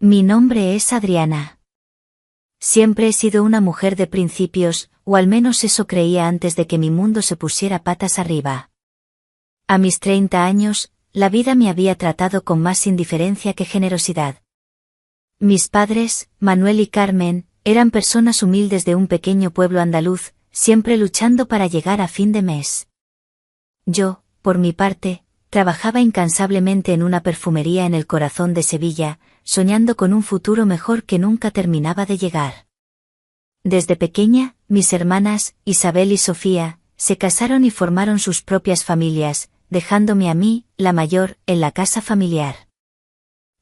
Mi nombre es Adriana. Siempre he sido una mujer de principios, o al menos eso creía antes de que mi mundo se pusiera patas arriba. A mis 30 años, la vida me había tratado con más indiferencia que generosidad. Mis padres, Manuel y Carmen, eran personas humildes de un pequeño pueblo andaluz, siempre luchando para llegar a fin de mes. Yo, por mi parte, trabajaba incansablemente en una perfumería en el corazón de Sevilla, soñando con un futuro mejor que nunca terminaba de llegar. Desde pequeña, mis hermanas, Isabel y Sofía, se casaron y formaron sus propias familias, dejándome a mí, la mayor, en la casa familiar.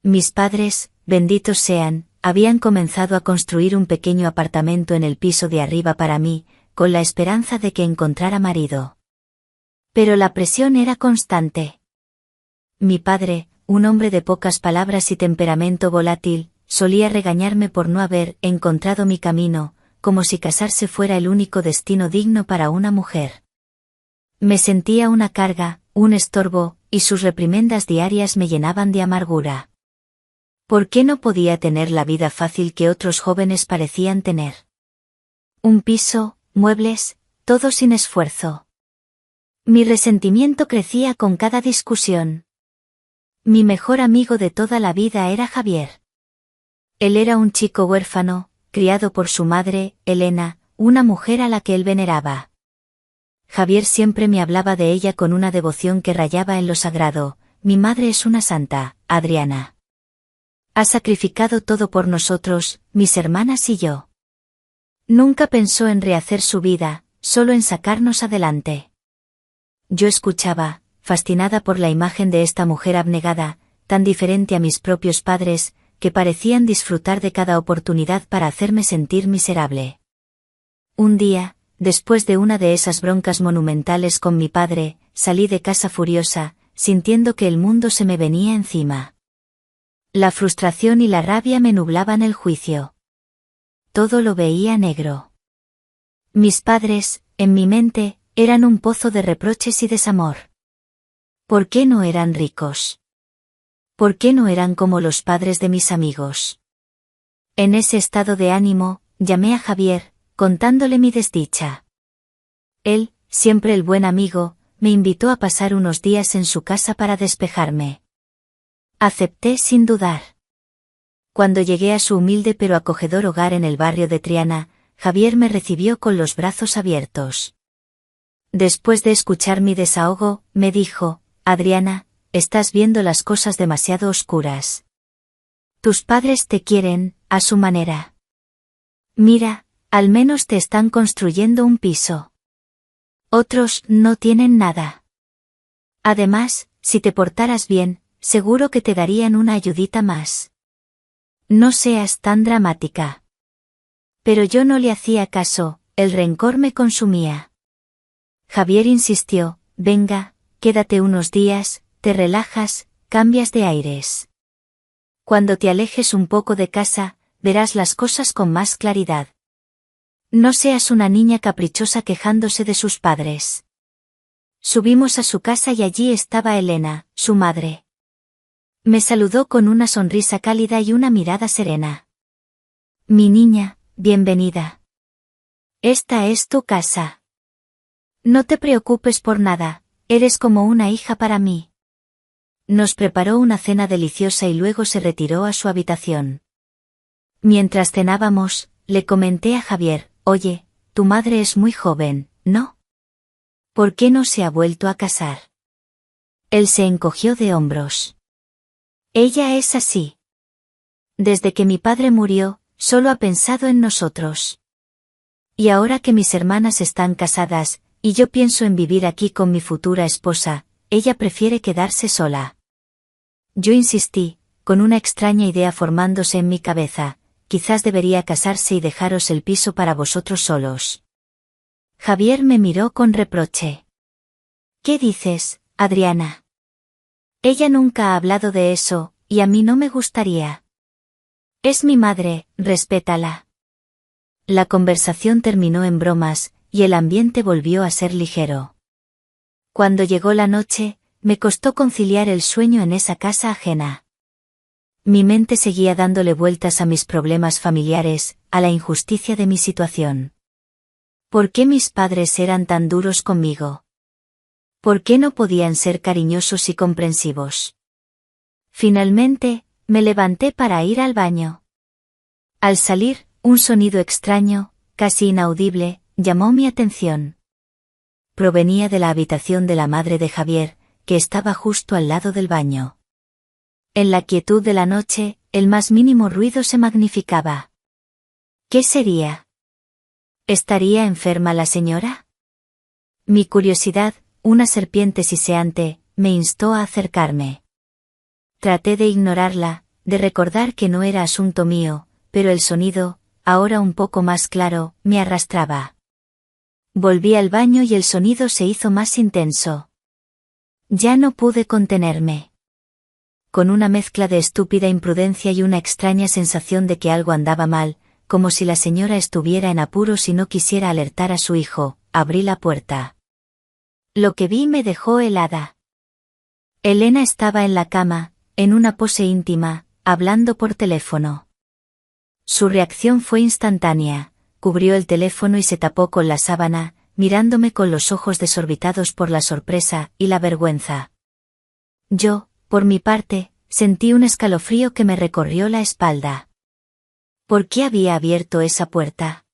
Mis padres, benditos sean, habían comenzado a construir un pequeño apartamento en el piso de arriba para mí, con la esperanza de que encontrara marido. Pero la presión era constante. Mi padre, un hombre de pocas palabras y temperamento volátil, solía regañarme por no haber encontrado mi camino, como si casarse fuera el único destino digno para una mujer. Me sentía una carga, un estorbo, y sus reprimendas diarias me llenaban de amargura. ¿Por qué no podía tener la vida fácil que otros jóvenes parecían tener? Un piso, muebles, todo sin esfuerzo. Mi resentimiento crecía con cada discusión. Mi mejor amigo de toda la vida era Javier. Él era un chico huérfano, criado por su madre, Elena, una mujer a la que él veneraba. Javier siempre me hablaba de ella con una devoción que rayaba en lo sagrado. Mi madre es una santa, Adriana. Ha sacrificado todo por nosotros, mis hermanas y yo. Nunca pensó en rehacer su vida, solo en sacarnos adelante. Yo escuchaba, fascinada por la imagen de esta mujer abnegada, tan diferente a mis propios padres, que parecían disfrutar de cada oportunidad para hacerme sentir miserable. Un día, después de una de esas broncas monumentales con mi padre, salí de casa furiosa, sintiendo que el mundo se me venía encima. La frustración y la rabia me nublaban el juicio. Todo lo veía negro. Mis padres, en mi mente, eran un pozo de reproches y desamor. ¿Por qué no eran ricos? ¿Por qué no eran como los padres de mis amigos? En ese estado de ánimo, llamé a Javier, contándole mi desdicha. Él, siempre el buen amigo, me invitó a pasar unos días en su casa para despejarme. Acepté sin dudar. Cuando llegué a su humilde pero acogedor hogar en el barrio de Triana, Javier me recibió con los brazos abiertos. Después de escuchar mi desahogo, me dijo: Adriana, estás viendo las cosas demasiado oscuras. Tus padres te quieren, a su manera. Mira, al menos te están construyendo un piso. Otros no tienen nada. Además, si te portaras bien, seguro que te darían una ayudita más. No seas tan dramática. Pero yo no le hacía caso, el rencor me consumía. Javier insistió: venga, quédate unos días, te relajas, cambias de aires. Cuando te alejes un poco de casa, verás las cosas con más claridad. No seas una niña caprichosa quejándose de sus padres. Subimos a su casa y allí estaba Elena, su madre. Me saludó con una sonrisa cálida y una mirada serena. Mi niña, bienvenida. Esta es tu casa. No te preocupes por nada, eres como una hija para mí. Nos preparó una cena deliciosa y luego se retiró a su habitación. Mientras cenábamos, le comenté a Javier: oye, tu madre es muy joven, ¿no? ¿Por qué no se ha vuelto a casar? Él se encogió de hombros. Ella es así. Desde que mi padre murió, solo ha pensado en nosotros. Y ahora que mis hermanas están casadas, y yo pienso en vivir aquí con mi futura esposa, ella prefiere quedarse sola. Yo insistí, con una extraña idea formándose en mi cabeza: quizás debería casarse y dejaros el piso para vosotros solos. Javier me miró con reproche. ¿Qué dices, Adriana? Ella nunca ha hablado de eso, y a mí no me gustaría. Es mi madre, respétala. La conversación terminó en bromas, y el ambiente volvió a ser ligero. Cuando llegó la noche, me costó conciliar el sueño en esa casa ajena. Mi mente seguía dándole vueltas a mis problemas familiares, a la injusticia de mi situación. ¿Por qué mis padres eran tan duros conmigo? ¿Por qué no podían ser cariñosos y comprensivos? Finalmente, me levanté para ir al baño. Al salir, un sonido extraño, casi inaudible, llamó mi atención. Provenía de la habitación de la madre de Javier, que estaba justo al lado del baño. En la quietud de la noche, el más mínimo ruido se magnificaba. ¿Qué sería? ¿Estaría enferma la señora? Mi curiosidad, una serpiente siseante, me instó a acercarme. Traté de ignorarla, de recordar que no era asunto mío, pero el sonido, ahora un poco más claro, me arrastraba. Volví al baño y el sonido se hizo más intenso. Ya no pude contenerme. Con una mezcla de estúpida imprudencia y una extraña sensación de que algo andaba mal, como si la señora estuviera en apuros y no quisiera alertar a su hijo, abrí la puerta. Lo que vi me dejó helada. Elena estaba en la cama, en una pose íntima, hablando por teléfono. Su reacción fue instantánea, cubrió el teléfono y se tapó con la sábana, mirándome con los ojos desorbitados por la sorpresa y la vergüenza. Yo, por mi parte, sentí un escalofrío que me recorrió la espalda. ¿Por qué había abierto esa puerta?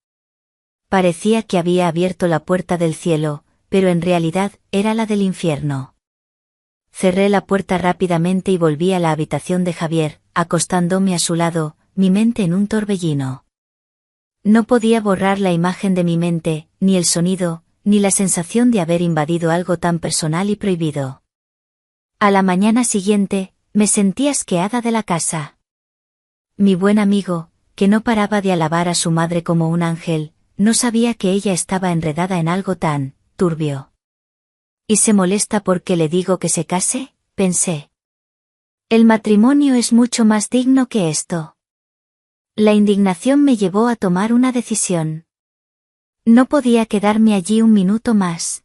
Parecía que había abierto la puerta del cielo, pero en realidad era la del infierno. Cerré la puerta rápidamente y volví a la habitación de Javier, acostándome a su lado, mi mente en un torbellino. No podía borrar la imagen de mi mente, ni el sonido, ni la sensación de haber invadido algo tan personal y prohibido. A la mañana siguiente, me sentí asqueada de la casa. Mi buen amigo, que no paraba de alabar a su madre como un ángel, no sabía que ella estaba enredada en algo tan turbio. ¿Y se molesta porque le digo que se case?, pensé. El matrimonio es mucho más digno que esto. La indignación me llevó a tomar una decisión. No podía quedarme allí un minuto más.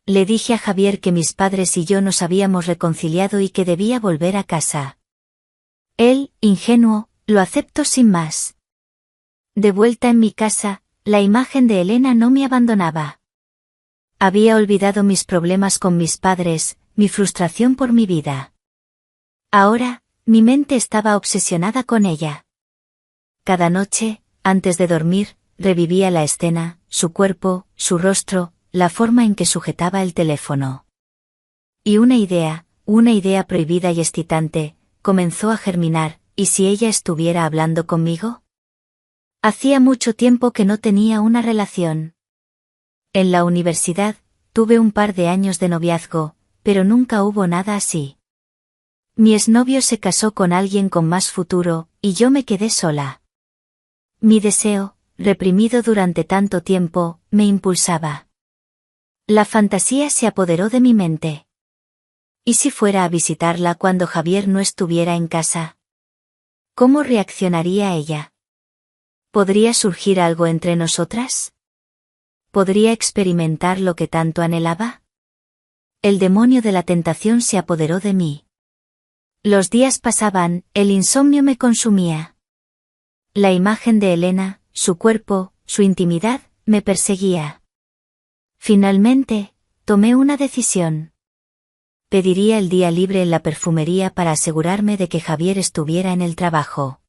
Le dije a Javier que mis padres y yo nos habíamos reconciliado y que debía volver a casa. Él, ingenuo, lo aceptó sin más. De vuelta en mi casa, la imagen de Elena no me abandonaba. Había olvidado mis problemas con mis padres, mi frustración por mi vida. Ahora, mi mente estaba obsesionada con ella. Cada noche, antes de dormir, revivía la escena, su cuerpo, su rostro, la forma en que sujetaba el teléfono. Y una idea prohibida y excitante, comenzó a germinar, ¿y si ella estuviera hablando conmigo? Hacía mucho tiempo que no tenía una relación. En la universidad, tuve un par de años de noviazgo, pero nunca hubo nada así. Mi exnovio se casó con alguien con más futuro, y yo me quedé sola. Mi deseo, reprimido durante tanto tiempo, me impulsaba. La fantasía se apoderó de mi mente. ¿Y si fuera a visitarla cuando Javier no estuviera en casa? ¿Cómo reaccionaría ella? ¿Podría surgir algo entre nosotras? ¿Podría experimentar lo que tanto anhelaba? El demonio de la tentación se apoderó de mí. Los días pasaban, el insomnio me consumía. La imagen de Elena, su cuerpo, su intimidad, me perseguía. Finalmente, tomé una decisión. Pediría el día libre en la perfumería para asegurarme de que Javier estuviera en el trabajo.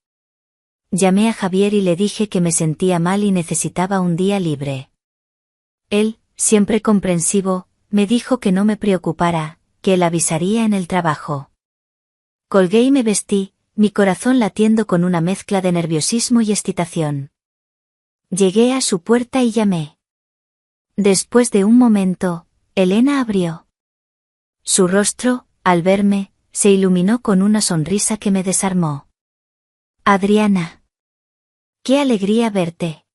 Llamé a Javier y le dije que me sentía mal y necesitaba un día libre. Él, siempre comprensivo, me dijo que no me preocupara, que él avisaría en el trabajo. Colgué y me vestí, mi corazón latiendo con una mezcla de nerviosismo y excitación. Llegué a su puerta y llamé. Después de un momento, Elena abrió. Su rostro, al verme, se iluminó con una sonrisa que me desarmó. Adriana. ¡Qué alegría verte!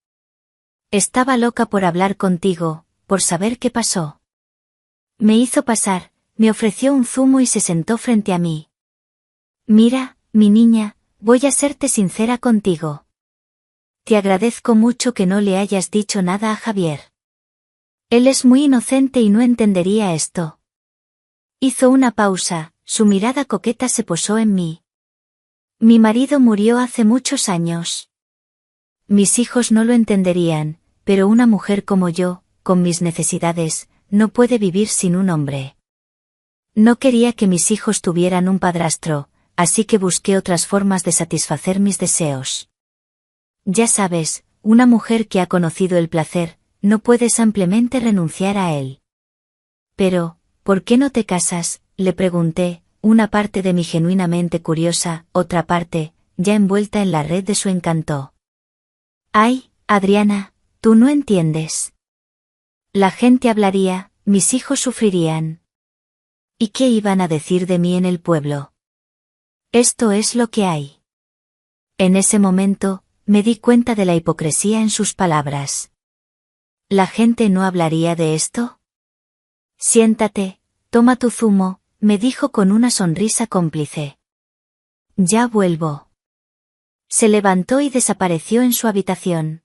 Estaba loca por hablar contigo, por saber qué pasó. Me hizo pasar, me ofreció un zumo y se sentó frente a mí. Mira, mi niña, voy a serte sincera contigo. Te agradezco mucho que no le hayas dicho nada a Javier. Él es muy inocente y no entendería esto. Hizo una pausa, su mirada coqueta se posó en mí. Mi marido murió hace muchos años. Mis hijos no lo entenderían, pero una mujer como yo, con mis necesidades, no puede vivir sin un hombre. No quería que mis hijos tuvieran un padrastro, así que busqué otras formas de satisfacer mis deseos. Ya sabes, una mujer que ha conocido el placer, no puede simplemente renunciar a él. Pero, ¿por qué no te casas?, le pregunté, una parte de mí genuinamente curiosa, otra parte, ya envuelta en la red de su encanto. Ay, Adriana, tú no entiendes. La gente hablaría, mis hijos sufrirían. ¿Y qué iban a decir de mí en el pueblo? Esto es lo que hay. En ese momento, me di cuenta de la hipocresía en sus palabras. ¿La gente no hablaría de esto? Siéntate, toma tu zumo, me dijo con una sonrisa cómplice. Ya vuelvo. Se levantó y desapareció en su habitación.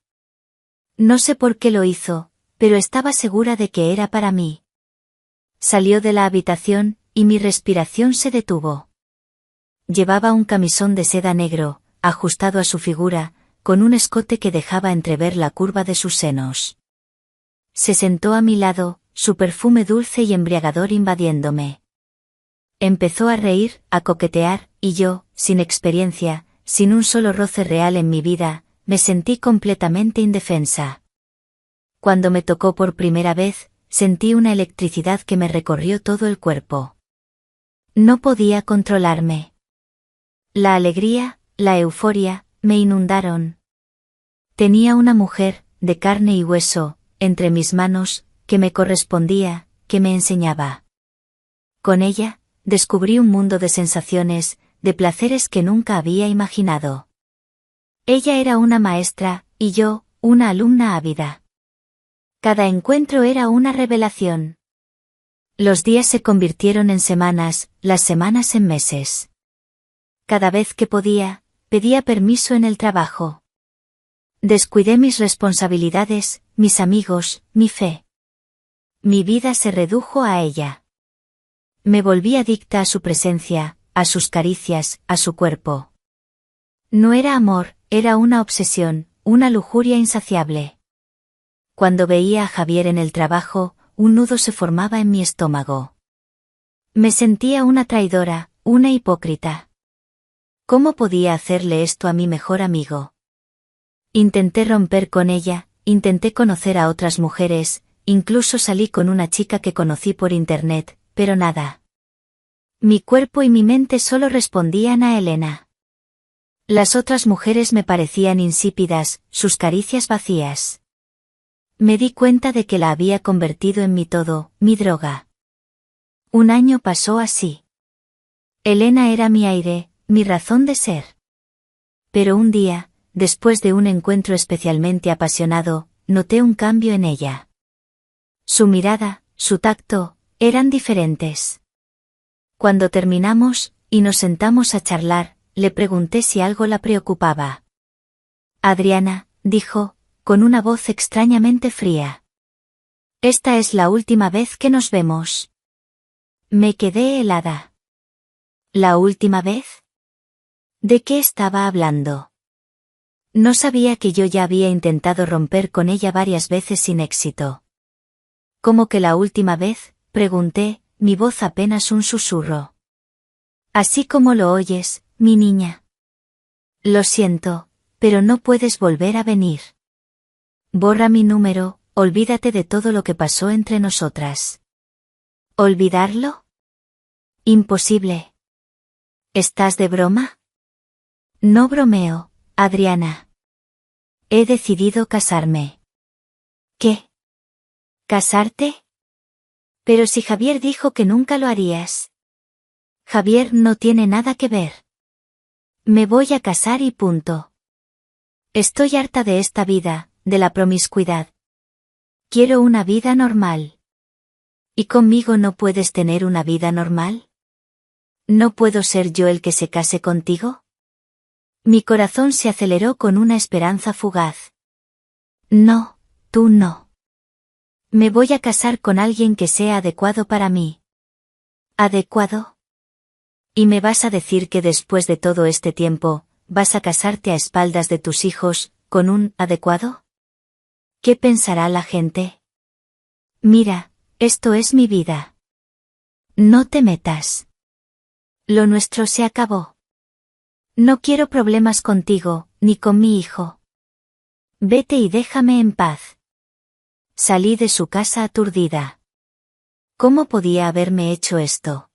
No sé por qué lo hizo, pero estaba segura de que era para mí. Salió de la habitación, y mi respiración se detuvo. Llevaba un camisón de seda negro, ajustado a su figura, con un escote que dejaba entrever la curva de sus senos. Se sentó a mi lado, su perfume dulce y embriagador invadiéndome. Empezó a reír, a coquetear, y yo, sin experiencia, sin un solo roce real en mi vida, me sentí completamente indefensa. Cuando me tocó por primera vez, sentí una electricidad que me recorrió todo el cuerpo. No podía controlarme. La alegría, la euforia, me inundaron. Tenía una mujer, de carne y hueso, entre mis manos, que me correspondía, que me enseñaba. Con ella, descubrí un mundo de sensaciones, de placeres que nunca había imaginado. Ella era una maestra, y yo, una alumna ávida. Cada encuentro era una revelación. Los días se convirtieron en semanas, las semanas en meses. Cada vez que podía, pedía permiso en el trabajo. Descuidé mis responsabilidades, mis amigos, mi fe. Mi vida se redujo a ella. Me volví adicta a su presencia, a sus caricias, a su cuerpo. No era amor, era una obsesión, una lujuria insaciable. Cuando veía a Javier en el trabajo, un nudo se formaba en mi estómago. Me sentía una traidora, una hipócrita. ¿Cómo podía hacerle esto a mi mejor amigo? Intenté romper con ella, intenté conocer a otras mujeres, incluso salí con una chica que conocí por internet, pero nada. Mi cuerpo y mi mente solo respondían a Elena. Las otras mujeres me parecían insípidas, sus caricias vacías. Me di cuenta de que la había convertido en mi todo, mi droga. Un año pasó así. Elena era mi aire, mi razón de ser. Pero un día, después de un encuentro especialmente apasionado, noté un cambio en ella. Su mirada, su tacto, eran diferentes. Cuando terminamos, y nos sentamos a charlar, le pregunté si algo la preocupaba. Adriana, dijo, con una voz extrañamente fría. Esta es la última vez que nos vemos. Me quedé helada. ¿La última vez? ¿De qué estaba hablando? No sabía que yo ya había intentado romper con ella varias veces sin éxito. ¿Cómo que la última vez?, pregunté, mi voz apenas un susurro. Así como lo oyes, mi niña. Lo siento, pero no puedes volver a venir. Borra mi número, olvídate de todo lo que pasó entre nosotras. ¿Olvidarlo? Imposible. ¿Estás de broma? No bromeo, Adriana. He decidido casarme. ¿Qué? ¿Casarte? Pero si Javier dijo que nunca lo harías. Javier no tiene nada que ver. Me voy a casar y punto. Estoy harta de esta vida, de la promiscuidad. Quiero una vida normal. ¿Y conmigo no puedes tener una vida normal? ¿No puedo ser yo el que se case contigo? Mi corazón se aceleró con una esperanza fugaz. No, tú no. Me voy a casar con alguien que sea adecuado para mí. ¿Adecuado? ¿Y me vas a decir que después de todo este tiempo, vas a casarte a espaldas de tus hijos, con un adecuado? ¿Qué pensará la gente? Mira, esto es mi vida. No te metas. Lo nuestro se acabó. No quiero problemas contigo, ni con mi hijo. Vete y déjame en paz. Salí de su casa aturdida. ¿Cómo podía haberme hecho esto?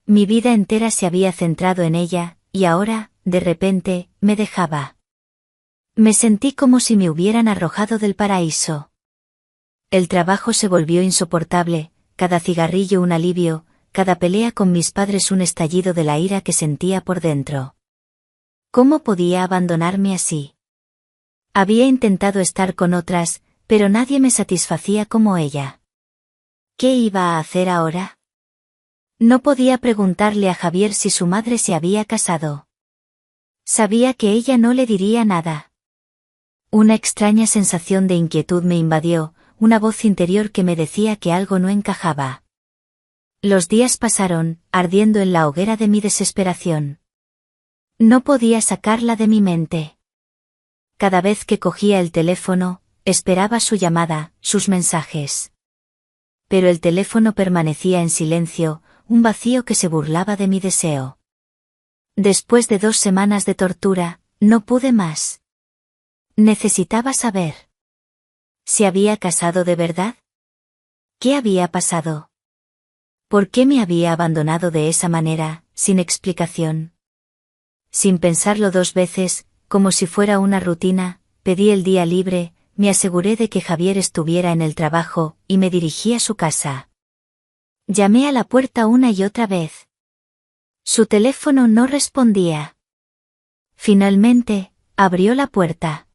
Mi vida entera se había centrado en ella, y ahora, de repente, me dejaba. Me sentí como si me hubieran arrojado del paraíso. El trabajo se volvió insoportable, cada cigarrillo un alivio, cada pelea con mis padres un estallido de la ira que sentía por dentro. ¿Cómo podía abandonarme así? Había intentado estar con otras, pero nadie me satisfacía como ella. ¿Qué iba a hacer ahora? No podía preguntarle a Javier si su madre se había casado. Sabía que ella no le diría nada. Una extraña sensación de inquietud me invadió, una voz interior que me decía que algo no encajaba. Los días pasaron, ardiendo en la hoguera de mi desesperación. No podía sacarla de mi mente. Cada vez que cogía el teléfono, esperaba su llamada, sus mensajes. Pero el teléfono permanecía en silencio, un vacío que se burlaba de mi deseo. Después de 2 semanas de tortura, no pude más. Necesitaba saber. ¿Se había casado de verdad? ¿Qué había pasado? ¿Por qué me había abandonado de esa manera, sin explicación? Sin pensarlo 2 veces, como si fuera una rutina, pedí el día libre, me aseguré de que Javier estuviera en el trabajo, y me dirigí a su casa. Llamé a la puerta una y otra vez. Su teléfono no respondía. Finalmente, abrió la puerta.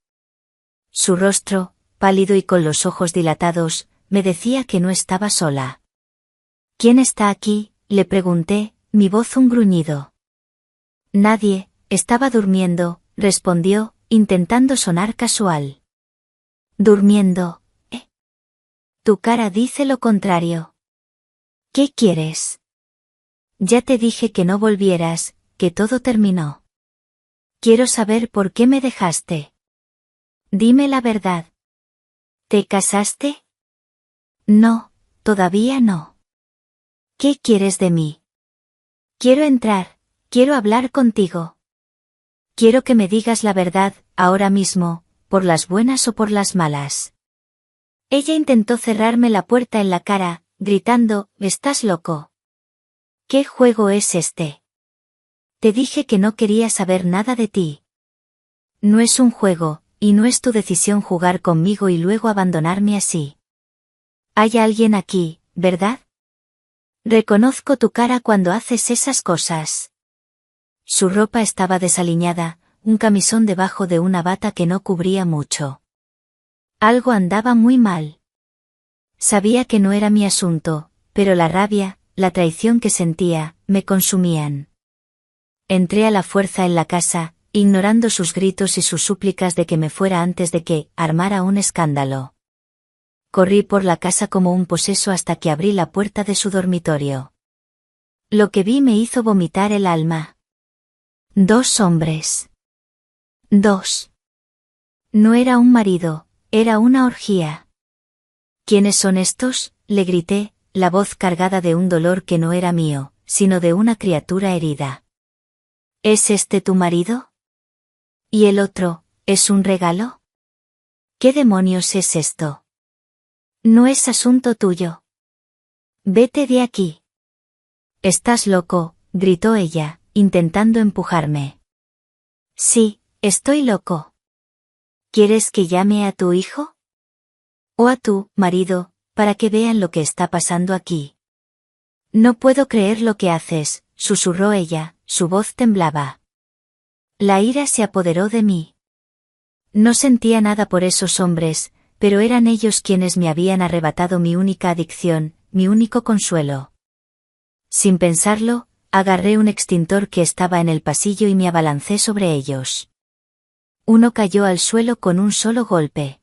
Su rostro, pálido y con los ojos dilatados, me decía que no estaba sola. ¿Quién está aquí?, le pregunté, mi voz un gruñido. Nadie, estaba durmiendo, respondió, intentando sonar casual. ¿Durmiendo? Tu cara dice lo contrario. ¿Qué quieres? Ya te dije que no volvieras, que todo terminó. Quiero saber por qué me dejaste. Dime la verdad. ¿Te casaste? No, todavía no. ¿Qué quieres de mí? Quiero entrar, quiero hablar contigo. Quiero que me digas la verdad, ahora mismo, por las buenas o por las malas. Ella intentó cerrarme la puerta en la cara, gritando, «¿Estás loco? ¿Qué juego es este? Te dije que no quería saber nada de ti. No es un juego, y no es tu decisión jugar conmigo y luego abandonarme así. Hay alguien aquí, ¿verdad? Reconozco tu cara cuando haces esas cosas». Su ropa estaba desaliñada, un camisón debajo de una bata que no cubría mucho. Algo andaba muy mal. Sabía que no era mi asunto, pero la rabia, la traición que sentía, me consumían. Entré a la fuerza en la casa, ignorando sus gritos y sus súplicas de que me fuera antes de que armara un escándalo. Corrí por la casa como un poseso hasta que abrí la puerta de su dormitorio. Lo que vi me hizo vomitar el alma. 2 hombres. 2. No era un marido, era una orgía. ¿Quiénes son estos?, le grité, la voz cargada de un dolor que no era mío, sino de una criatura herida. ¿Es este tu marido? ¿Y el otro, es un regalo? ¿Qué demonios es esto? No es asunto tuyo. Vete de aquí. Estás loco, gritó ella, intentando empujarme. Sí, estoy loco. ¿Quieres que llame a tu hijo? ¿O a tu marido, para que vean lo que está pasando aquí? No puedo creer lo que haces, susurró ella, su voz temblaba. La ira se apoderó de mí. No sentía nada por esos hombres, pero eran ellos quienes me habían arrebatado mi única adicción, mi único consuelo. Sin pensarlo, agarré un extintor que estaba en el pasillo y me abalancé sobre ellos. Uno cayó al suelo con un solo golpe.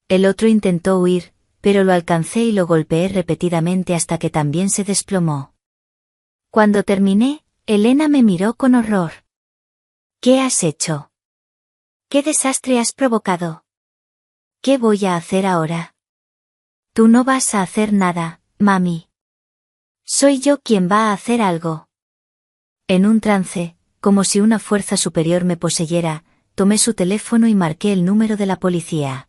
El otro intentó huir, pero lo alcancé y lo golpeé repetidamente hasta que también se desplomó. Cuando terminé, Elena me miró con horror. ¿Qué has hecho? ¿Qué desastre has provocado? ¿Qué voy a hacer ahora? Tú no vas a hacer nada, mami. Soy yo quien va a hacer algo. En un trance, como si una fuerza superior me poseyera, tomé su teléfono y marqué el número de la policía.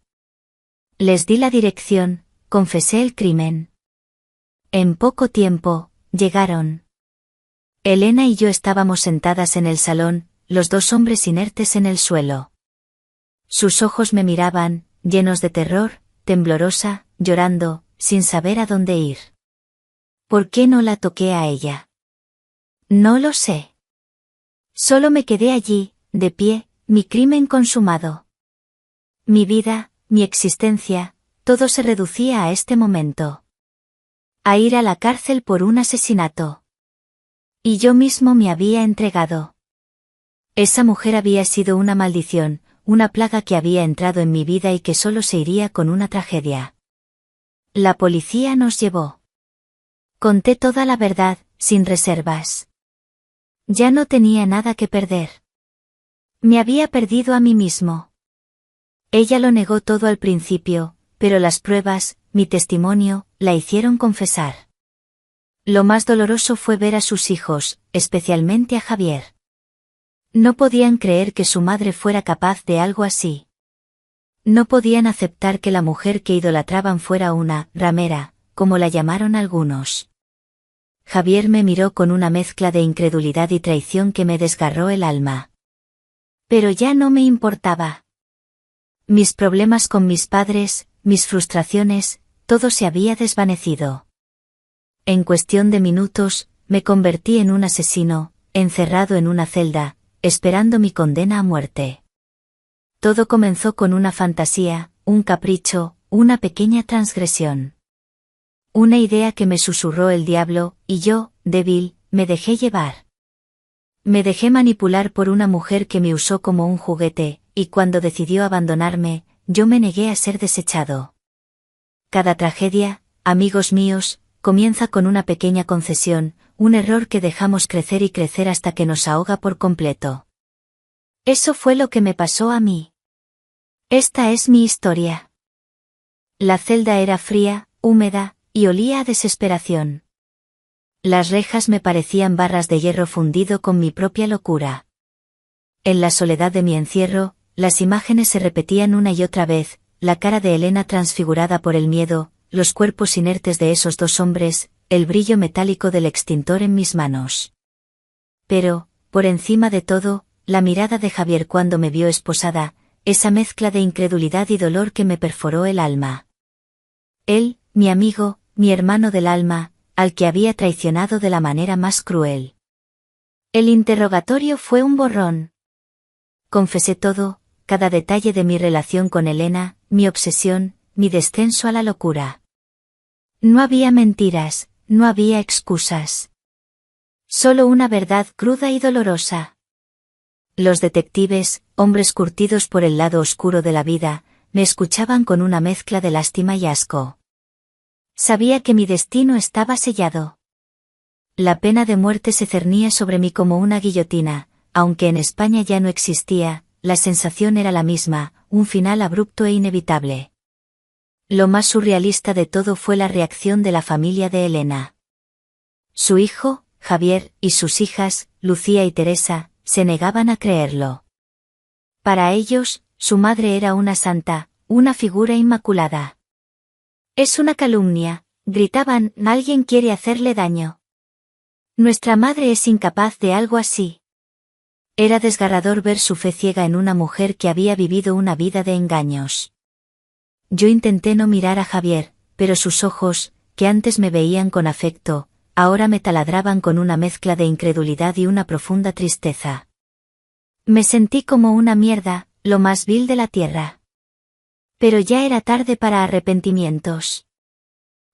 Les di la dirección, confesé el crimen. En poco tiempo, llegaron. Elena y yo estábamos sentadas en el salón, los dos hombres inertes en el suelo. Sus ojos me miraban, llenos de terror, temblorosa, llorando, sin saber a dónde ir. ¿Por qué no la toqué a ella? No lo sé. Solo me quedé allí, de pie, mi crimen consumado. Mi vida, mi existencia, todo se reducía a este momento. A ir a la cárcel por un asesinato. Y yo mismo me había entregado. Esa mujer había sido una maldición, una plaga que había entrado en mi vida y que solo se iría con una tragedia. La policía nos llevó. Conté toda la verdad, sin reservas. Ya no tenía nada que perder. Me había perdido a mí mismo. Ella lo negó todo al principio, pero las pruebas, mi testimonio, la hicieron confesar. Lo más doloroso fue ver a sus hijos, especialmente a Javier. No podían creer que su madre fuera capaz de algo así. No podían aceptar que la mujer que idolatraban fuera una ramera, como la llamaron algunos. Javier me miró con una mezcla de incredulidad y traición que me desgarró el alma. Pero ya no me importaba. Mis problemas con mis padres, mis frustraciones, todo se había desvanecido. En cuestión de minutos, me convertí en un asesino, encerrado en una celda, esperando mi condena a muerte. Todo comenzó con una fantasía, un capricho, una pequeña transgresión. Una idea que me susurró el diablo, y yo, débil, me dejé llevar. Me dejé manipular por una mujer que me usó como un juguete, y cuando decidió abandonarme, yo me negué a ser desechado. Cada tragedia, amigos míos, comienza con una pequeña concesión, un error que dejamos crecer y crecer hasta que nos ahoga por completo. Eso fue lo que me pasó a mí. Esta es mi historia. La celda era fría, húmeda, y olía a desesperación. Las rejas me parecían barras de hierro fundido con mi propia locura. En la soledad de mi encierro, las imágenes se repetían una y otra vez, la cara de Elena transfigurada por el miedo, los cuerpos inertes de esos dos hombres, el brillo metálico del extintor en mis manos. Pero, por encima de todo, la mirada de Javier cuando me vio esposada, esa mezcla de incredulidad y dolor que me perforó el alma. Él, mi amigo, mi hermano del alma, al que había traicionado de la manera más cruel. El interrogatorio fue un borrón. Confesé todo, cada detalle de mi relación con Elena, mi obsesión, mi descenso a la locura. No había mentiras, no había excusas. Solo una verdad cruda y dolorosa. Los detectives, hombres curtidos por el lado oscuro de la vida, me escuchaban con una mezcla de lástima y asco. Sabía que mi destino estaba sellado. La pena de muerte se cernía sobre mí como una guillotina, aunque en España ya no existía, la sensación era la misma, un final abrupto e inevitable. Lo más surrealista de todo fue la reacción de la familia de Elena. Su hijo, Javier, y sus hijas, Lucía y Teresa, se negaban a creerlo. Para ellos, su madre era una santa, una figura inmaculada. Es una calumnia, gritaban, alguien quiere hacerle daño. Nuestra madre es incapaz de algo así. Era desgarrador ver su fe ciega en una mujer que había vivido una vida de engaños. Yo intenté no mirar a Javier, pero sus ojos, que antes me veían con afecto, ahora me taladraban con una mezcla de incredulidad y una profunda tristeza. Me sentí como una mierda, lo más vil de la tierra. Pero ya era tarde para arrepentimientos.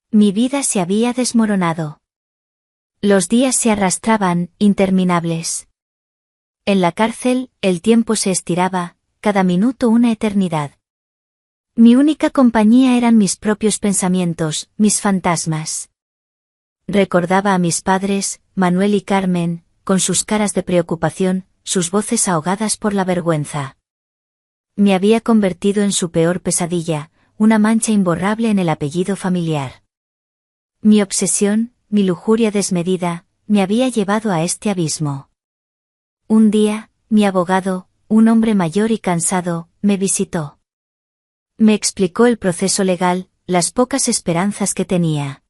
Mi vida se había desmoronado. Los días se arrastraban, interminables. En la cárcel, el tiempo se estiraba, cada minuto una eternidad. Mi única compañía eran mis propios pensamientos, mis fantasmas. Recordaba a mis padres, Manuel y Carmen, con sus caras de preocupación, sus voces ahogadas por la vergüenza. Me había convertido en su peor pesadilla, una mancha imborrable en el apellido familiar. Mi obsesión, mi lujuria desmedida, me había llevado a este abismo. Un día, mi abogado, un hombre mayor y cansado, me visitó. Me explicó el proceso legal, las pocas esperanzas que tenía.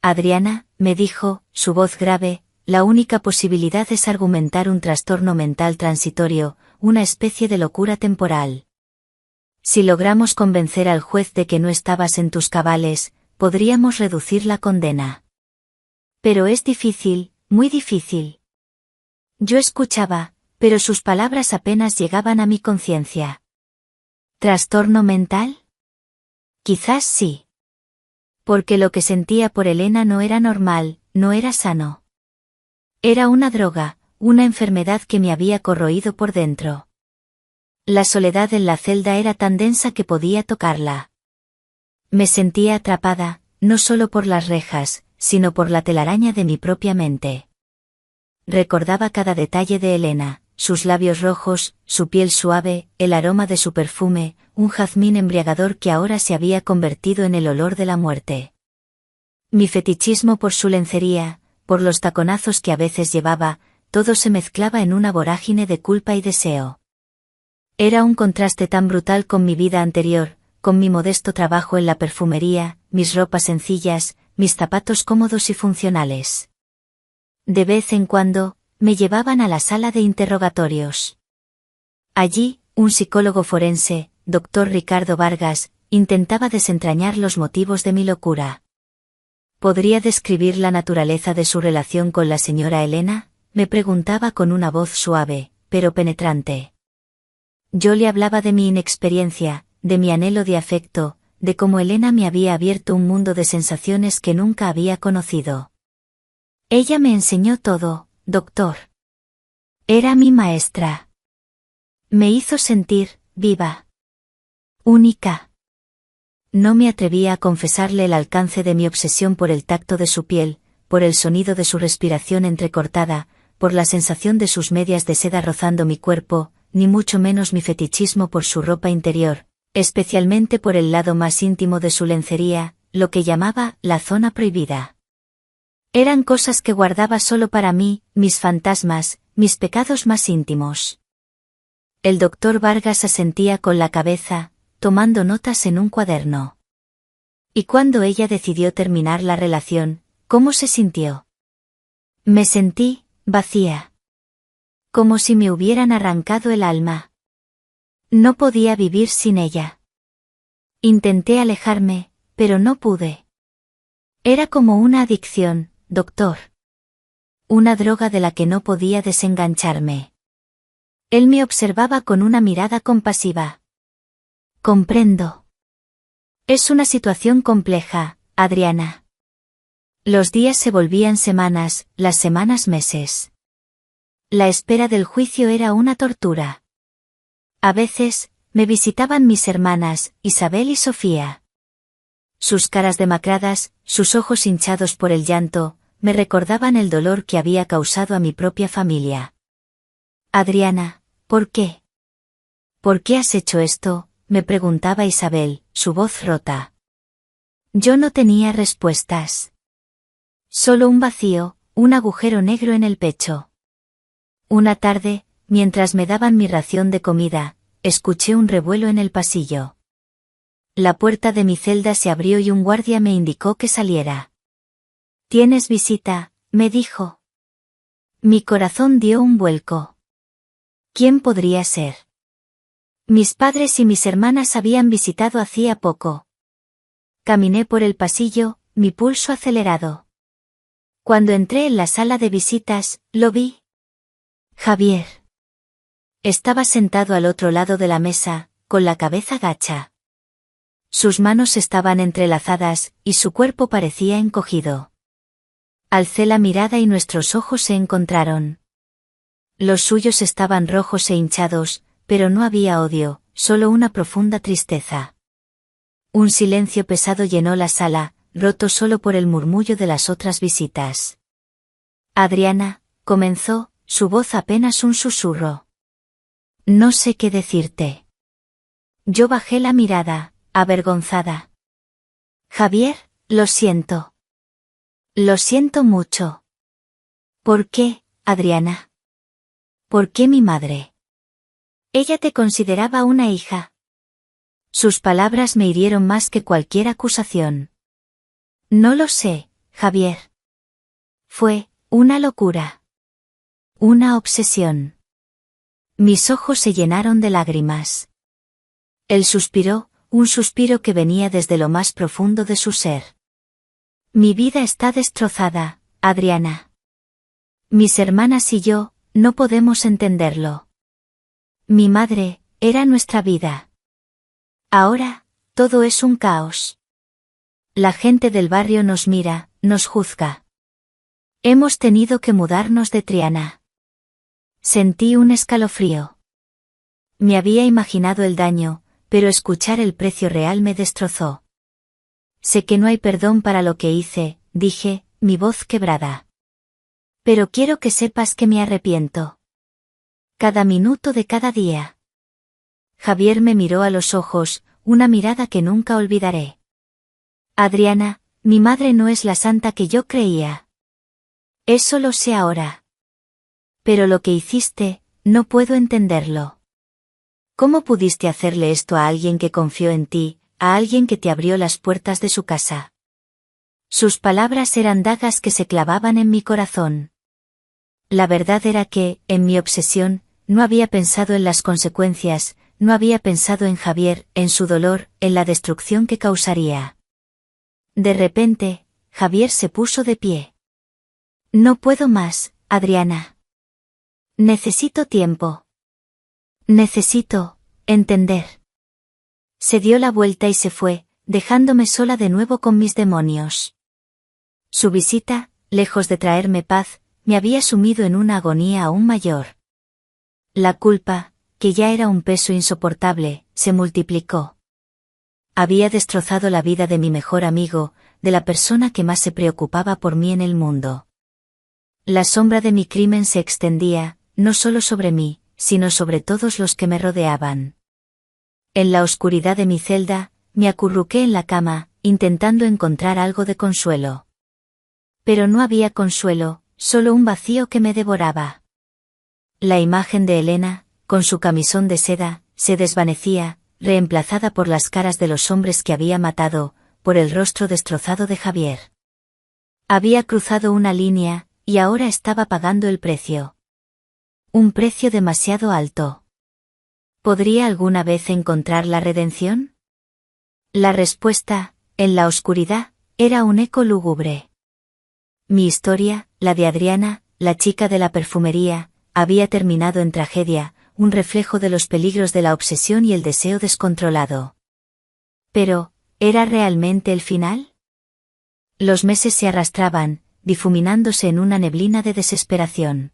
Adriana, me dijo, su voz grave, la única posibilidad es argumentar un trastorno mental transitorio, una especie de locura temporal. Si logramos convencer al juez de que no estabas en tus cabales, podríamos reducir la condena. Pero es difícil, muy difícil. Yo escuchaba, pero sus palabras apenas llegaban a mi conciencia. ¿Trastorno mental? Quizás sí. Porque lo que sentía por Elena no era normal, no era sano. Era una droga, una enfermedad que me había corroído por dentro. La soledad en la celda era tan densa que podía tocarla. Me sentía atrapada, no solo por las rejas, sino por la telaraña de mi propia mente. Recordaba cada detalle de Elena, sus labios rojos, su piel suave, el aroma de su perfume, un jazmín embriagador que ahora se había convertido en el olor de la muerte. Mi fetichismo por su lencería, por los taconazos que a veces llevaba, todo se mezclaba en una vorágine de culpa y deseo. Era un contraste tan brutal con mi vida anterior, con mi modesto trabajo en la perfumería, mis ropas sencillas, mis zapatos cómodos y funcionales. De vez en cuando, me llevaban a la sala de interrogatorios. Allí, un psicólogo forense, Dr. Ricardo Vargas, intentaba desentrañar los motivos de mi locura. ¿Podría describir la naturaleza de su relación con la señora Elena?, me preguntaba con una voz suave, pero penetrante. Yo le hablaba de mi inexperiencia, de mi anhelo de afecto, de cómo Elena me había abierto un mundo de sensaciones que nunca había conocido. Ella me enseñó todo, doctor. Era mi maestra. Me hizo sentir, viva. Única. No me atrevía a confesarle el alcance de mi obsesión por el tacto de su piel, por el sonido de su respiración entrecortada, por la sensación de sus medias de seda rozando mi cuerpo, ni mucho menos mi fetichismo por su ropa interior, especialmente por el lado más íntimo de su lencería, lo que llamaba la zona prohibida. Eran cosas que guardaba solo para mí, mis fantasmas, mis pecados más íntimos. El doctor Vargas asentía con la cabeza, tomando notas en un cuaderno. Y cuando ella decidió terminar la relación, ¿cómo se sintió? Me sentí vacía. Como si me hubieran arrancado el alma. No podía vivir sin ella. Intenté alejarme, pero no pude. Era como una adicción, doctor. Una droga de la que no podía desengancharme. Él me observaba con una mirada compasiva. Comprendo. Es una situación compleja, Adriana. Los días se volvían semanas, las semanas meses. La espera del juicio era una tortura. A veces, me visitaban mis hermanas, Isabel y Sofía. Sus caras demacradas, sus ojos hinchados por el llanto, me recordaban el dolor que había causado a mi propia familia. Adriana, ¿por qué? ¿Por qué has hecho esto?, me preguntaba Isabel, su voz rota. Yo no tenía respuestas. Solo un vacío, un agujero negro en el pecho. Una tarde, mientras me daban mi ración de comida, escuché un revuelo en el pasillo. La puerta de mi celda se abrió y un guardia me indicó que saliera. «¿Tienes visita?», me dijo. Mi corazón dio un vuelco. ¿Quién podría ser? Mis padres y mis hermanas habían visitado hacía poco. Caminé por el pasillo, mi pulso acelerado. Cuando entré en la sala de visitas, lo vi. Javier. Estaba sentado al otro lado de la mesa, con la cabeza gacha. Sus manos estaban entrelazadas, y su cuerpo parecía encogido. Alcé la mirada y nuestros ojos se encontraron. Los suyos estaban rojos e hinchados, pero no había odio, solo una profunda tristeza. Un silencio pesado llenó la sala, roto solo por el murmullo de las otras visitas. Adriana, comenzó, su voz apenas un susurro. No sé qué decirte. Yo bajé la mirada, avergonzada. Javier, lo siento. Lo siento mucho. ¿Por qué, Adriana? ¿Por qué mi madre? Ella te consideraba una hija. Sus palabras me hirieron más que cualquier acusación. No lo sé, Javier. Fue una locura. Una obsesión. Mis ojos se llenaron de lágrimas. Él suspiró, un suspiro que venía desde lo más profundo de su ser. Mi vida está destrozada, Adriana. Mis hermanas y yo, no podemos entenderlo. Mi madre, era nuestra vida. Ahora, todo es un caos. La gente del barrio nos mira, nos juzga. Hemos tenido que mudarnos de Triana. Sentí un escalofrío. Me había imaginado el daño, pero escuchar el precio real me destrozó. Sé que no hay perdón para lo que hice, dije, mi voz quebrada. Pero quiero que sepas que me arrepiento. Cada minuto de cada día. Javier me miró a los ojos, una mirada que nunca olvidaré. Adriana, mi madre no es la santa que yo creía. Eso lo sé ahora. Pero lo que hiciste, no puedo entenderlo. ¿Cómo pudiste hacerle esto a alguien que confió en ti, a alguien que te abrió las puertas de su casa? Sus palabras eran dagas que se clavaban en mi corazón. La verdad era que, en mi obsesión, no había pensado en las consecuencias, no había pensado en Javier, en su dolor, en la destrucción que causaría. De repente, Javier se puso de pie. No puedo más, Adriana. Necesito tiempo. Necesito entender. Se dio la vuelta y se fue, dejándome sola de nuevo con mis demonios. Su visita, lejos de traerme paz, me había sumido en una agonía aún mayor. La culpa, que ya era un peso insoportable, se multiplicó. Había destrozado la vida de mi mejor amigo, de la persona que más se preocupaba por mí en el mundo. La sombra de mi crimen se extendía, no solo sobre mí, sino sobre todos los que me rodeaban. En la oscuridad de mi celda, me acurruqué en la cama, intentando encontrar algo de consuelo. Pero no había consuelo, solo un vacío que me devoraba. La imagen de Elena, con su camisón de seda, se desvanecía, reemplazada por las caras de los hombres que había matado, por el rostro destrozado de Javier. Había cruzado una línea, y ahora estaba pagando el precio. Un precio demasiado alto. ¿Podría alguna vez encontrar la redención? La respuesta, en la oscuridad, era un eco lúgubre. Mi historia, la de Adriana, la chica de la perfumería, había terminado en tragedia, un reflejo de los peligros de la obsesión y el deseo descontrolado. Pero, ¿era realmente el final? Los meses se arrastraban, difuminándose en una neblina de desesperación.